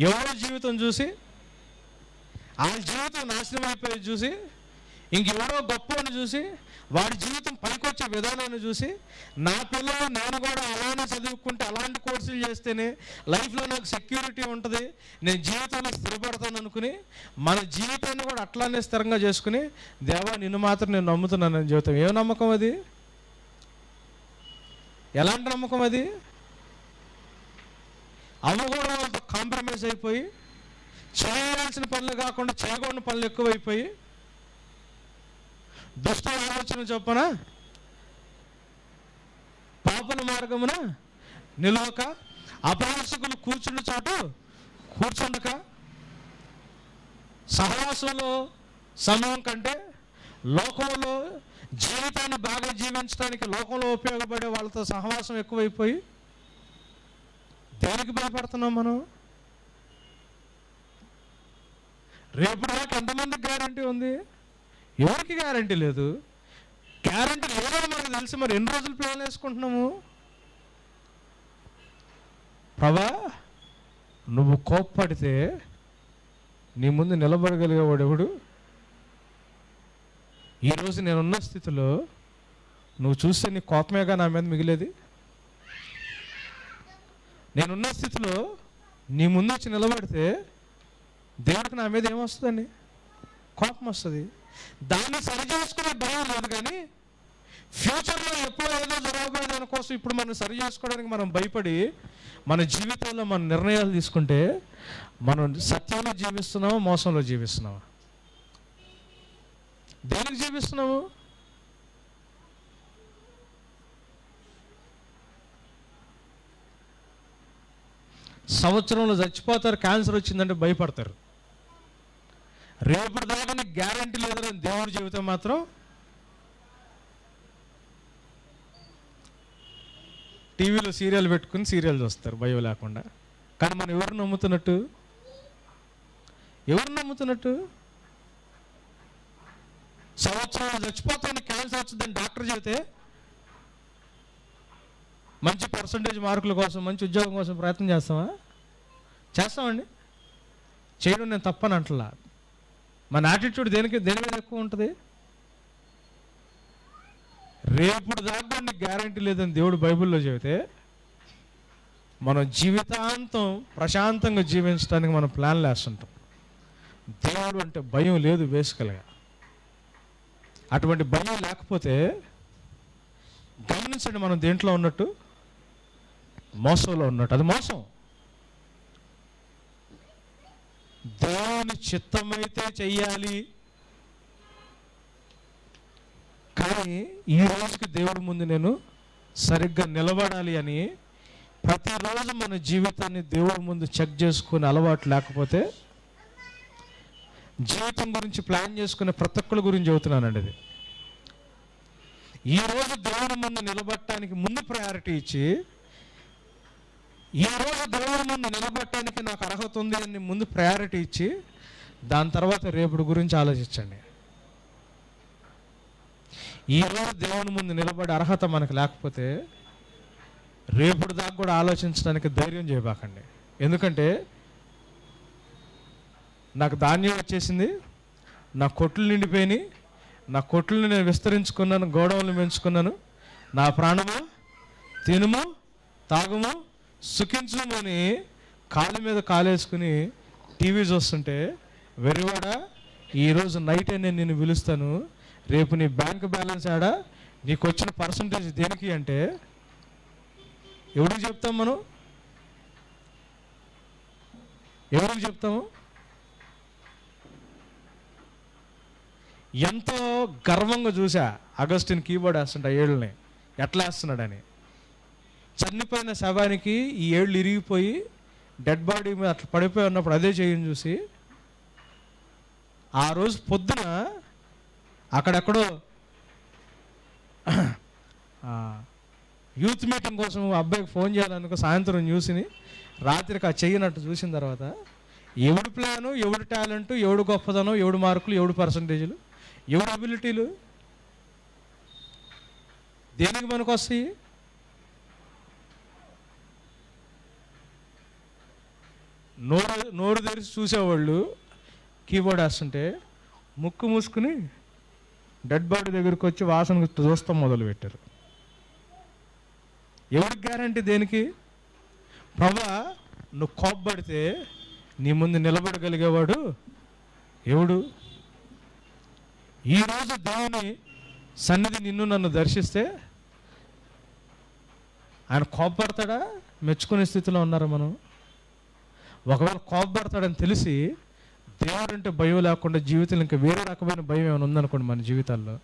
ఎవరో జీవితం చూసి ఆ జీవితం నాశనం అయిపోయి చూసి, ఇంకెవరో గొప్పని చూసి, వాడి జీవితం పనికొచ్చే విధానాన్ని చూసి, నా పిల్లలు నేను కూడా అలానే చదువుకుంటే అలాంటి కోర్సులు చేస్తేనే లైఫ్లో నాకు సెక్యూరిటీ ఉంటుంది, నేను జీవితంలో స్థిరపడతాను అనుకుని మన జీవితాన్ని కూడా అట్లానే స్థిరంగా చేసుకుని, దేవా నిన్ను మాత్రం నేను నమ్ముతున్నాను అని జీవితం. ఏ నమ్మకం అది? ఎలాంటి నమ్మకం అది? అవి కూడా వాళ్ళతో కాంప్రమైజ్ అయిపోయి చేయాల్సిన పనులు కాకుండా చేయకూడని పనులు ఎక్కువైపోయి దుష్ట ఆలోచన చొప్పున పాపన మార్గమున నిలవక, అపహాసకులు కూర్చున్న చోటు కూర్చుండక, సహవాసంలో సమయం కంటే లోకంలో జీవితాన్ని బాగా జీవించడానికి లోకంలో ఉపయోగపడే వాళ్ళతో సహవాసం ఎక్కువైపోయి దేనికి భయపడుతున్నాం మనం? రేపు దాకా ఎంతమందికి గ్యారంటీ ఉంది? ఎవరికి గ్యారంటీ లేదు. గ్యారంటీ లేదో మనకు తెలిసి మరి ఎన్ని రోజులు ప్లాన్ వేసుకుంటున్నాము? ప్రభా, నువ్వు కోప్పడితే నీ ముందు నిలబడగలిగేవాడు ఎవడు? ఈరోజు నేనున్న స్థితిలో నువ్వు చూస్తే నీ కోపమేగా నా మీద మిగిలేది. నేనున్న స్థితిలో నీ ముందు వచ్చి నిలబడితే దేవుడికి నా మీద ఏమొస్తుందండి? కోపం వస్తుంది. దాన్ని సరి చేసుకునే భయం లేదు, కానీ ఫ్యూచర్లో ఎప్పుడో ఏదో జరగబోయే దానికోసం ఇప్పుడు మనం సరి చేసుకోవడానికి మనం భయపడి మన జీవితంలో మన నిర్ణయాలు తీసుకుంటే మనం సత్యంలో జీవిస్తున్నామా, మోసంలో జీవిస్తున్నామా? దేనికి జీవిస్తున్నాము? సంవత్సరంలో చచ్చిపోతారు, క్యాన్సర్ వచ్చిందంటే భయపడతారు. రేపటి దాకా నీకు గ్యారంటీ లేదని దేవుడి జీవితం మాత్రం టీవీలో సీరియల్ పెట్టుకుని సీరియల్ చూస్తారు భయం లేకుండా. కానీ మనం ఎవరు నమ్ముతున్నట్టు? సంవత్సరాలు చచ్చిపోతాను, క్యాన్సర్ వచ్చిందని డాక్టర్ చెబితే మంచి పర్సంటేజ్ మార్కుల కోసం, మంచి ఉద్యోగం కోసం ప్రయత్నం చేస్తామండి. చేయడం నేను తప్పని అంటలా. మన యాటిట్యూడ్ దేని మీద ఎక్కువ ఉంటుంది? రేపుడు దాకా నీకు గ్యారంటీ లేదని దేవుడు బైబిల్లో చెబితే మనం జీవితాంతం ప్రశాంతంగా జీవించడానికి మనం ప్లాన్లు వేస్తుంటాం. దేవుడు అంటే భయం లేదు బేసికల్గా. అటువంటి భయం లేకపోతే గమనించండి, మనం దేంట్లో ఉన్నట్టు? మోసంలో ఉన్నట్టు. అది మోసం. దేవుని చిత్తమైతే చెయ్యాలి. కానీ ఈ రోజుకి దేవుడి ముందు నేను సరిగ్గా నిలబడాలి అని ప్రతిరోజు మన జీవితాన్ని దేవుడి ముందు చెక్ చేసుకునే అలవాటు లేకపోతే, జీవితం గురించి ప్లాన్ చేసుకునే ప్రతి ఒక్కరి గురించి చెబుతున్నానండి. అది ఈరోజు దేవుడి ముందు నిలబడటానికి ముందు ప్రయారిటీ ఇచ్చి, ఈరోజు దేవుడి ముందు నిలబడటానికి నాకు అర్హత ఉంది అని ముందు ప్రయారిటీ ఇచ్చి, దాని తర్వాత రేపటి గురించి ఆలోచించండి. ఈరోజు దేవుని ముందు నిలబడే అర్హత మనకు లేకపోతే రేపటి దాకా కూడా ఆలోచించడానికి ధైర్యం చేయబాకండి. ఎందుకంటే నాకు ధాన్యం వచ్చేసింది, నా కొట్లు నిండిపోయినాయి, నా కొట్లను నేను విస్తరించుకున్నాను, గోడౌన్లు పెంచుకున్నాను, నా ప్రాణము తినుము తాగుము సుఖించుమని కాలు మీద కాలేసుకుని టీవీ చూస్తుంటే, వెరివాడ ఈరోజు నైట్ నేను నిన్ను పిలుస్తాను, రేపు నీ బ్యాంక్ బ్యాలెన్స్ ఆడా, నీకు వచ్చిన పర్సంటేజ్ దేనికి అంటే ఎవరికి చెప్తాం మనం? ఎవరికి చెప్తాము? ఎంతో గర్వంగా చూసా అగస్టిన్ కీబోర్డ్ వేస్తుంటా ఏళ్ళని ఎట్లా వేస్తున్నాడని. చనిపోయిన శవానికి ఈ ఏళ్ళు ఇరిగిపోయి డెడ్ బాడీ మీద అట్లా పడిపోయి ఉన్నప్పుడు అదే చేయని చూసి, ఆ రోజు పొద్దున అక్కడెక్కడో యూత్ మీటింగ్ కోసం అబ్బాయికి ఫోన్ చేయాలనుకో, సాయంత్రం న్యూస్ని రాత్రికి ఆ చెయ్యనట్టు చూసిన తర్వాత ఎవడి ప్లాను, ఎవడి టాలెంటు, ఎవడు గొప్పదనం, ఎవడు మార్కులు, ఎవడు పర్సంటేజీలు, ఎవడు అబిలిటీలు దేనికి మనకు వస్తాయి? నోరు తెరిచి చూసేవాళ్ళు కీబోర్డ్ వేస్తుంటే ముక్కు మూసుకుని డెడ్ బాడీ దగ్గరికి వచ్చి వాసన చూస్తాం మొదలుపెట్టారు. ఎవరికి గ్యారంటీ? దేనికి? ప్రభా, నువ్వు కోప్పడితే నీ ముందు నిలబడగలిగేవాడు ఎవడు? ఈరోజు దేవుని సన్నిధి నిన్ను నన్ను దర్శిస్తే ఆయన కోప్పడతాడా? మెచ్చుకునే స్థితిలో ఉన్నారా మనం? ఒకవేళ కోప్పడతాడని తెలిసి దేవుడంటే భయం లేకుండా జీవితంలో ఇంకా వేరే రకమైన భయం ఏమైనా ఉందనుకోండి మన జీవితాల్లో,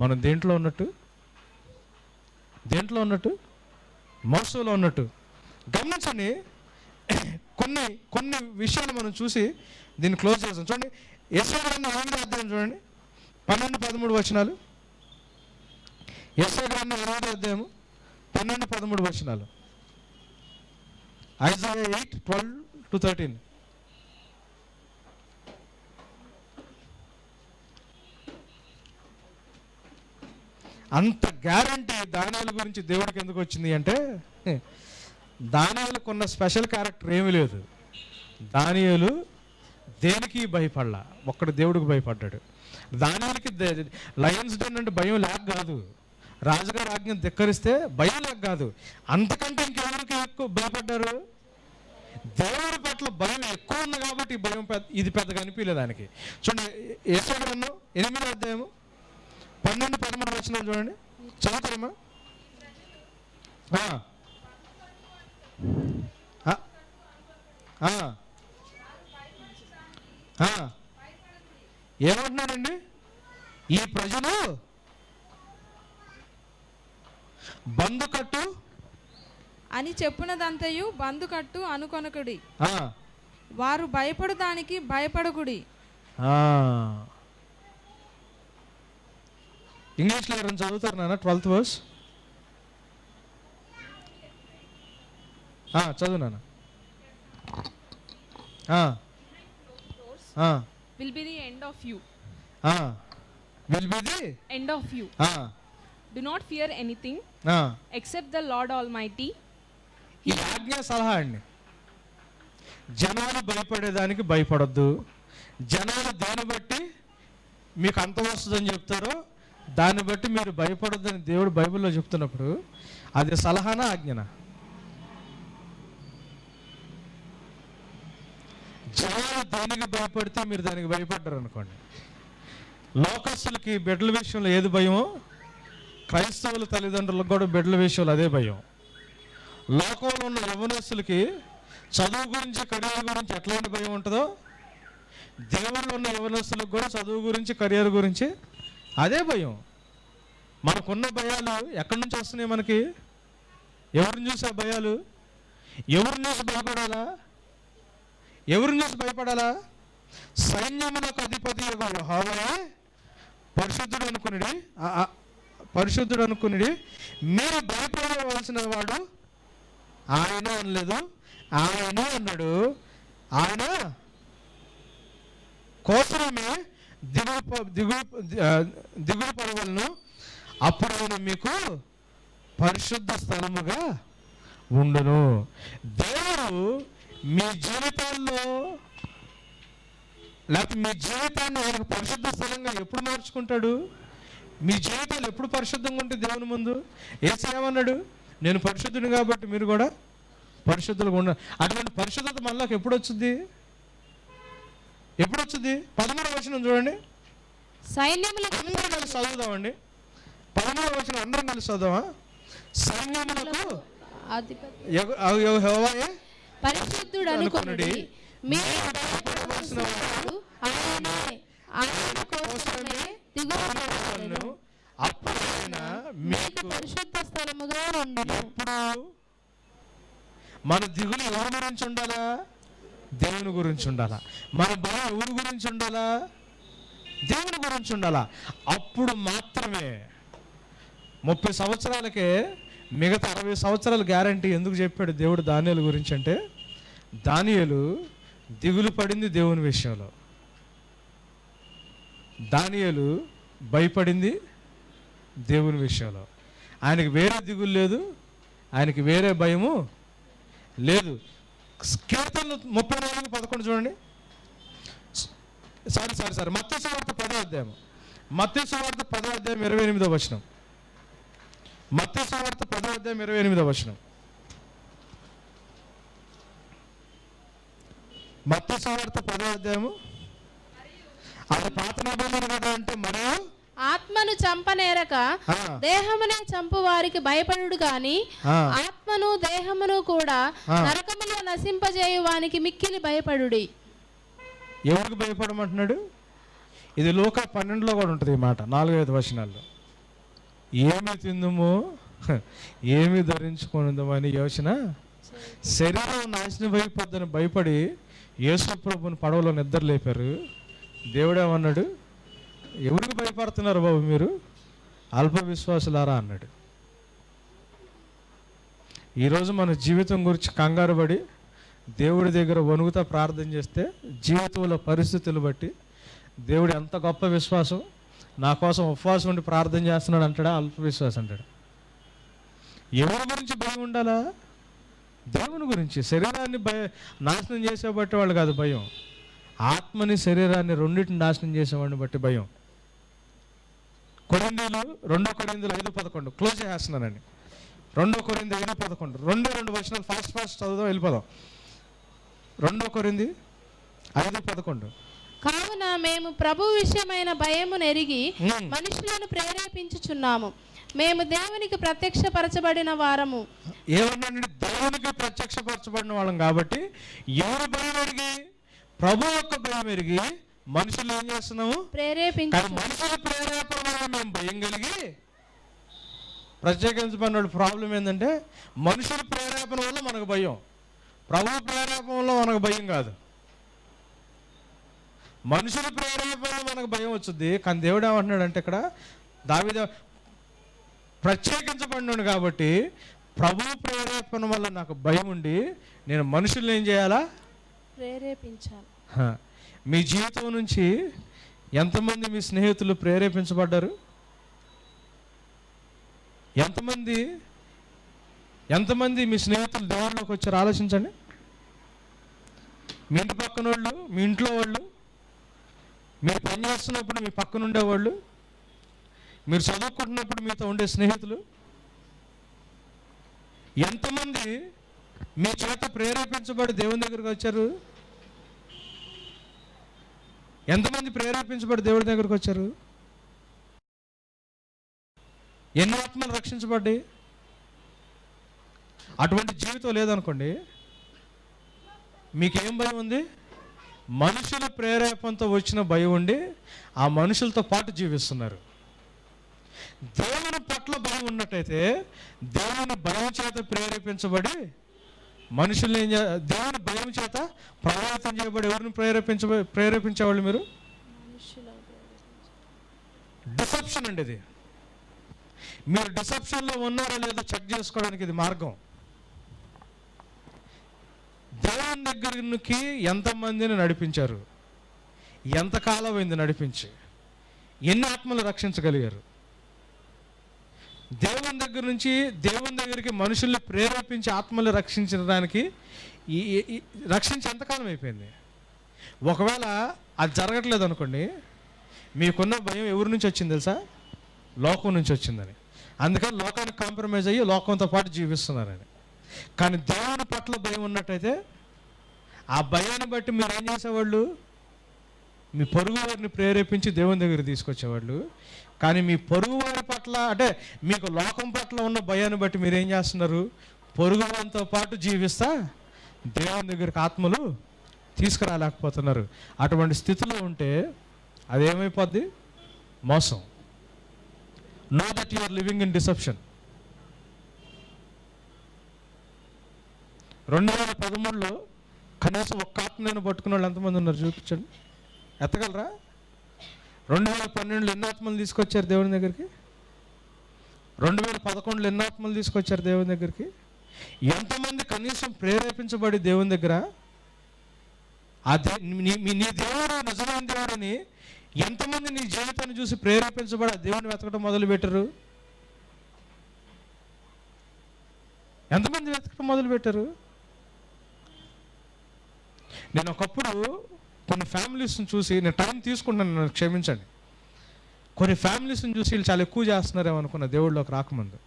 మనం దేంట్లో ఉన్నట్టు? మోసంలో ఉన్నట్టు. గమనించండి, కొన్ని విషయాలు మనం చూసి దీన్ని క్లోజ్ చేస్తాం. చూడండి, యెషయా గ్రంథం 8వ అధ్యాయం చూడండి, 12-13 వచనాలు. యెషయా గ్రంథం 8వ అధ్యాయం 12-13 వచనాలు. ఐజాయా 8:12-13. అంత గ్యారంటీ దానియేలు గురించి దేవుడికి ఎందుకు వచ్చింది అంటే, దానియేలుకు ఉన్న స్పెషల్ క్యారెక్టర్ ఏమీ లేదు. దానియేలు దేనికి భయపడలా, ఒక్కడు దేవుడికి భయపడ్డాడు. దానియేలుకి లయన్స్ డెన్ అంటే భయం లేక కాదు, రాజుగారి ఆజ్ఞను ధిక్కరిస్తే భయం లేక కాదు, అంతకంటే ఇంకెవరికి ఎక్కువ భయపడ్డారు? దేవుడి పట్ల భయం ఎక్కువ ఉంది కాబట్టి భయం ఇది పెద్దగా అనిపించలేదు దానికి. చూడండి, యెషయా గ్రంథం 8వ అధ్యాయము 12-13 వచనాలు చూడండి, చదువుతారమ్మా. ఏమంటున్నాడండి? ఈ ప్రజలు బందుకట్టు
అని చెప్పునదంతయు బందుకట్టు అనుకొనకుడి, వారు భయపడు దానికి భయపడకుడి.
ఇంగ్లీష్లో ఎవరైనా చదువుతారు నాన్న 12th verse? చదువు నాన్న.
Will be the end of you.
Will be the
end of you. Do not fear anything except the Lord Almighty.
ఈ ఆజ్ఞ సలహా అండి. జనాలు భయపడేదానికి భయపడొద్దు. జనాలు దేని బట్టి మీకు అంత వస్తుందని చెప్తారో దాన్ని బట్టి మీరు భయపడొద్దని దేవుడు బైబిల్లో చెప్తున్నప్పుడు అది సలహానా ఆజ్ఞనా? జనాలు దేనికి భయపడితే మీరు దానికి భయపడ్డారు అనుకోండి. లోకస్తులకి బిడ్డల విషయంలో ఏది భయమో క్రైస్తవుల తల్లిదండ్రులకు కూడా బిడ్డల విషయంలో అదే భయం. లోకంలో ఉన్న యవ్వనస్తులకి చదువు గురించి కెరీర్ గురించి ఎట్లాంటి భయం ఉంటుందో దేవుళ్ళు ఉన్న యవనస్తులకు కూడా చదువు గురించి, కెరియర్ గురించి అదే భయం. మనకున్న భయాలు ఎక్కడి నుంచి వస్తున్నాయి మనకి? ఎవరిని చూసి ఆ భయాలు? ఎవరిని చూసి భయపడాలా? ఎవరిని చూసి భయపడాలా? సైన్యములకు అధిపతి యెహోవాయే పరిశుద్ధుడు అనుకునిడి మీరు భయపడవలసిన వాడు ఆయన అనలేదు, ఆయన అన్నాడు. ఆయన కోసమే దిగులు పడవలను, అప్పుడు ఆయన మీకు పరిశుద్ధ స్థలముగా ఉండును. దేవుడు మీ జీవితాల్లో, లేకపోతే మీ జీవితాన్ని ఆయనకు పరిశుద్ధ స్థలంగా ఎప్పుడు మార్చుకుంటాడు? మీ జీవితాలు ఎప్పుడు పరిశుద్ధంగా ఉంటే దేవుని ముందు? యేసయ్య ఏమన్నాడు? నేను పరిశుద్ధుని కాబట్టి మీరు కూడా పరిశుద్ధులుగా ఉండాలి. అటువంటి పరిశుద్ధత మనలోకి ఎప్పుడు వచ్చింది? 13వ వచనం చూడండి.
సైన్యములకు
అందరం కలిసి చదువుదామండి. 13వ వచనం అందరం కలిసి చదువుదామా? సైన్యములకు యెహోవాయే
పరిశుద్ధుడు అనుకొనుడి, మీరు భయపడవలసిన వాడు ఆయనే, ఆయన కోసమే దిగులు పడవలెను, అప్పుడు ఆయన మీకు పరిశుద్ధ స్థలముగా ఉండును.
ఎప్పుడు మన దిగులు ఎవరి గురించి ఉండాలా? దేవుని గురించి ఉండాలా. మన భయం ఎవరి గురించి ఉండాలా? దేవుని గురించి ఉండాలా. అప్పుడు మాత్రమే 30 సంవత్సరాలకే మిగతా 60 సంవత్సరాల గ్యారంటీ ఎందుకు చెప్పాడు దేవుడు దానియేలు గురించి అంటే, దానియేలు దిగులు పడింది దేవుని విషయంలో, దానియేలు భయపడింది దేవుని విషయంలో. ఆయనకి వేరే దిగులు లేదు, ఆయనకి వేరే భయము లేదు. కీర్తనలు 34:11 చూడండి. సారీ మత్తయి సువార్త 10వ అధ్యాయం, మత్తయి సువార్త 10వ అధ్యాయం 28వ వచనం. మత్తయి సువార్త 10వ అధ్యాయం 28వ వచనం. మత్తయి సువార్త 10వ అధ్యాయము. అది పాత నిబంధన కదా అంటే, మరియు
ఆత్మను చంపనేరక దేహమునే చంపు వారికి భయపడుడు గాని ఆత్మను దేహమును కూడా నరకములో నశింపజేయు వానికి మిక్కిలి భయపడుడి.
ఎవరికి భయపడమంటున్నాడు? ఇది లూకా 12లో కూడా ఉంటుంది ఈ మాట, 4-5 వచనాల్లో. ఏమి తిందుమో ఏమి ధరించుకుందామో అని యోచన, శరీరం నాశనం అయిపోద్దని భయపడి యేసు ప్రభుని పడవలో నిద్ర లేపారు. దేవుడేమన్నాడు? ఎవరికి భయపడుతున్నారు బాబు మీరు, అల్ప విశ్వాసులారా అన్నాడు. ఈరోజు మన జీవితం గురించి కంగారు పడి దేవుడి దగ్గర వణుగుతా ప్రార్థన చేస్తే, జీవితంలో పరిస్థితులు బట్టి దేవుడు ఎంత గొప్ప విశ్వాసం, నా కోసం ఉపవాసం ఉండి ప్రార్థన చేస్తున్నాడు అంటాడా? అల్ప విశ్వాసం అంటాడు. ఎవరి గురించి భయం ఉండాలా? దేవుని గురించి. శరీరాన్ని నాశనం చేసేబట్టి వాళ్ళు కాదు భయం, ఆత్మని శరీరాన్ని రెండింటిని నాశనం చేసేవాడిని బట్టి భయం. 2 కొరింథీయులు 5:11 క్లోజ్ చేస్తున్నానండి. 2 కొరింథీయులు 5:11 2 వచనాలు ఫాస్ట్ చదువుదాం, వెళ్ళిపోదాం. 2 కొరింథీయులు 5:11
కావున మేము ప్రభు విషయమైన భయమును ఎరిగి మనుషులను ప్రేరేపించుచున్నాము, మేము దేవునికి ప్రత్యక్షపరచబడిన వారము.
ఏమన్నాడు? దేవునికి ప్రత్యక్షపరచబడిన వాళ్ళం కాబట్టి ఎవరు భయం ఎరిగి? ప్రభు యొక్క భయం ఎరిగి మనుషులు ఏం చేస్తున్నాము? మనుషుల ప్రేరేపణ వల్ల మేము భయం కలిగి ప్రత్యేకించబడిన ప్రాబ్లం ఏంటంటే, మనుషుల ప్రేరేపణ వల్ల మనకు భయం, ప్రభు ప్రేరేపణ వల్ల మనకు భయం కాదు. మనుషుల ప్రేరేపణ వల్ల మనకు భయం వచ్చింది, కానీ దేవుడు ఏమంటున్నాడు అంటే, ఇక్కడ దావీదు ప్రత్యేకించబడినాడు కాబట్టి ప్రభు ప్రేరేపణ వల్ల నాకు భయం ఉండి నేను మనుషుల్ని ఏం చేయాలా?
ప్రేరేపించాలి.
మీ జీవితం నుంచి ఎంతమంది మీ స్నేహితులు ప్రేరేపించబడ్డారు? ఎంతమంది మీ స్నేహితులు దేవుళ్ళలోకి వచ్చారు? ఆలోచించండి. మీ ఇంటి పక్కన వాళ్ళు, మీ ఇంట్లో వాళ్ళు, మీరు పని చేస్తున్నప్పుడు మీ పక్కన ఉండేవాళ్ళు, మీరు చదువుకుంటున్నప్పుడు మీతో ఉండే స్నేహితులు, ఎంతమంది మీ చేత ప్రేరేపించబడి దేవుని దగ్గరికి వచ్చారు? ఎంతమంది ప్రేరేపించబడి దేవుడి దగ్గరికి వచ్చారు? ఎన్ని ఆత్మలు రక్షించబడ్డాయి? అటువంటి జీవితం లేదనుకోండి, మీకేం భయం ఉంది? మనుషుల ప్రేరేపణతో వచ్చిన భయం ఉండి ఆ మనుషులతో పాటు జీవిస్తున్నారు. దేవుని పట్ల భయం ఉన్నట్టయితే దేవుని భయం చేత ప్రేరేపించబడి మనుషుల్ని దేవుని భయం చేత ప్రభావితం చేయబడి ఎవరిని ప్రేరేపించేవాళ్ళు మీరు? డిసెప్షన్ అండి ఇది. మీరు డిసెప్షన్లో ఉన్నారో లేదో చెక్ చేసుకోవడానికి ఇది మార్గం. దేవుని దగ్గరికి ఎంతమందిని నడిపించారు? ఎంతకాలం అయింది నడిపించి? ఎన్ని ఆత్మలు రక్షించగలిగారు? దేవుని దగ్గర నుంచి దేవుని దగ్గరికి మనుషుల్ని ప్రేరేపించి ఆత్మలు రక్షించడానికి రక్షించి ఎంతకాలం అయిపోయింది? ఒకవేళ అది జరగట్లేదు అనుకోండి, మీకున్న భయం ఎవరి నుంచి వచ్చింది తెలుసా? లోకం నుంచి వచ్చిందని. అందుకని లోకానికి కాంప్రమైజ్ అయ్యి లోకంతో పాటు జీవిస్తున్నారని. కానీ దేవుని పట్ల భయం ఉన్నట్టయితే ఆ భయాన్ని బట్టి మీరు ఏం చేసేవాళ్ళు? మీ పొరుగు వారిని ప్రేరేపించి దేవుని దగ్గర తీసుకొచ్చేవాళ్ళు. కానీ మీ పొరుగు వారి పట్ల అంటే మీకు లోకం పట్ల ఉన్న భయాన్ని బట్టి మీరు ఏం చేస్తున్నారు? పొరుగు వారితో పాటు జీవిస్తా దేవుని దగ్గరికి ఆత్మలు తీసుకురాలేకపోతున్నారు. అటువంటి స్థితిలో ఉంటే అదేమైపోద్ది? మోసం. Know that you are living in deception. 2013లో కనీసం ఒక్క ఆత్మను పట్టుకున్న వాళ్ళు ఎంతమంది ఉన్నారు చూపించండి. ఎత్తగలరా? 2012లో ఎన్ని ఆత్మలు తీసుకొచ్చారు దేవుని దగ్గరికి? 2011లో ఎన్ని ఆత్మలు తీసుకొచ్చారు దేవుని దగ్గరికి? ఎంతమంది కనీసం ప్రేరేపించబడి దేవుని దగ్గర నీ దేవుడు నిజమైన దేవుడని ఎంతమంది నీ జీవితాన్ని చూసి ప్రేరేపించబడి ఆ దేవుని వెతకడం మొదలు పెట్టారు? ఎంతమంది వెతకడం మొదలు పెట్టారు? నేను ఒకప్పుడు కొన్ని ఫ్యామిలీస్ని చూసి, నేను టైం తీసుకుంటాను, నన్ను క్షమించండి, కొన్ని ఫ్యామిలీస్ని చూసి వీళ్ళు చాలా ఎక్కువ చేస్తున్నారేమో అనుకున్న దేవుళ్ళలోకి రాకముందు.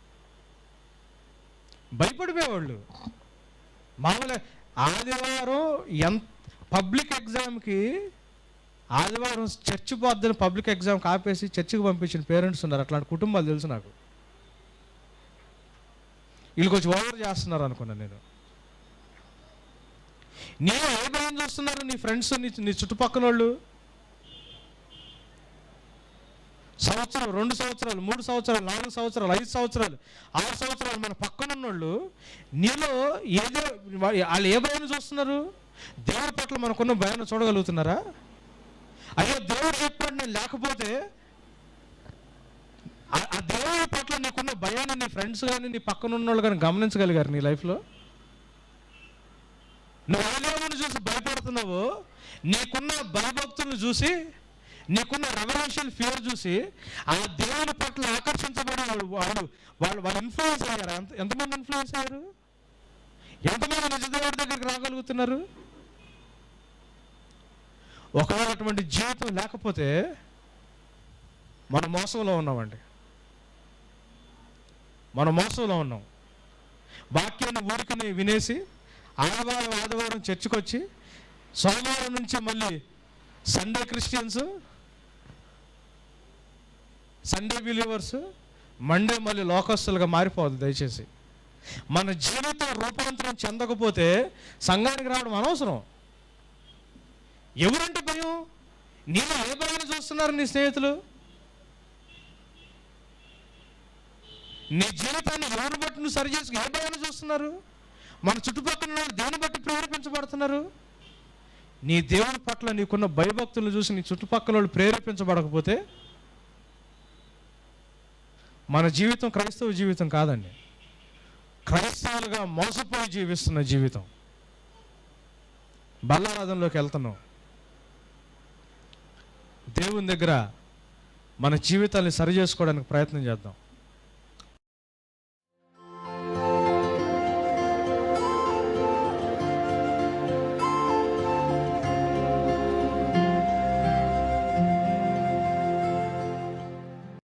భయపడిపోయేవాళ్ళు. మామూలుగా ఆదివారం పబ్లిక్ ఎగ్జామ్కి ఆదివారం చర్చి పొద్దున పబ్లిక్ ఎగ్జామ్కి ఆపేసి చర్చికి పంపించిన పేరెంట్స్ ఉన్నారు. అట్లాంటి కుటుంబాలు తెలుసు నాకు. వీళ్ళు కొంచెం ఓవర్ చేస్తున్నారు అనుకున్నాను నేను. నేను ఏ భయం చూస్తున్నారు? నీ ఫ్రెండ్స్, నీ చుట్టుపక్కల వాళ్ళు సంవత్సరం, 2 సంవత్సరాలు, 3 సంవత్సరాలు, 4 సంవత్సరాలు, 5 సంవత్సరాలు, 6 సంవత్సరాలు మన పక్కన ఉన్నోళ్ళు నీలో ఏదో వాళ్ళు ఏ భయాన్ని చూస్తున్నారు? దేవుడి పట్ల మనకున్న భయాన్ని చూడగలుగుతున్నారా? అయ్యో దేవుడు చెప్పాడు నేను లేకపోతే ఆ దేవుడి పట్ల నీకున్న భయాన్ని నీ ఫ్రెండ్స్ కానీ నీ పక్కన ఉన్న వాళ్ళు కానీ గమనించగలిగారు నీ లైఫ్లో? నువ్వు ఏ దేవుని చూసి భయపడుతున్నావో, నీకున్న భయభక్తులను చూసి, నీకున్న రెవల్యూషన్ ఫియర్ చూసి ఆ దేవుని పట్ల ఆకర్షించబడి వాళ్ళు ఇన్ఫ్లుయెన్స్ అయ్యారు. ఎంతమంది ఇన్ఫ్లుయెన్స్ అయ్యారు? ఎంతమంది నిజ దేవుడి దగ్గరికి రాగలుగుతున్నారు? ఒకవేళ అటువంటి జీవితం లేకపోతే మనం మోసంలో ఉన్నామండి. మనం మోసంలో ఉన్నాం. వాక్యాన్ని ఊరికని వినేసి ఆదివారం చర్చికి వచ్చి సోమవారం నుంచి మళ్ళీ Sunday Christians, Sunday believers, Monday మళ్ళీ లోకస్తులుగా మారిపోవద్దు దయచేసి. మన జీవితం రూపాంతరం చెందకపోతే సంఘానికి రావడం అనవసరం. ఎవరంటే భయం? నేను ఏ భయాన్ని చూస్తున్నారు నీ స్నేహితులు? నీ జీవితాన్ని ఎవరిని బట్టి నువ్వు సరి చేసుకు ఏ భయాన్ని చూస్తున్నారు? మన చుట్టుపక్కల దేని బట్టి ప్రేరేపించబడుతున్నారు? నీ దేవుని పట్ల నీకున్న భయభక్తులను చూసి నీ చుట్టుపక్కల వాళ్ళు ప్రేరేపించబడకపోతే మన జీవితం క్రైస్తవ జీవితం కాదండి. క్రైస్తవులుగా మోసపోయి జీవిస్తున్న జీవితం. బల్లారాధనలోకి వెళ్తున్నాం. దేవుని దగ్గర మన జీవితాన్ని సరి చేసుకోవడానికి ప్రయత్నం చేద్దాం.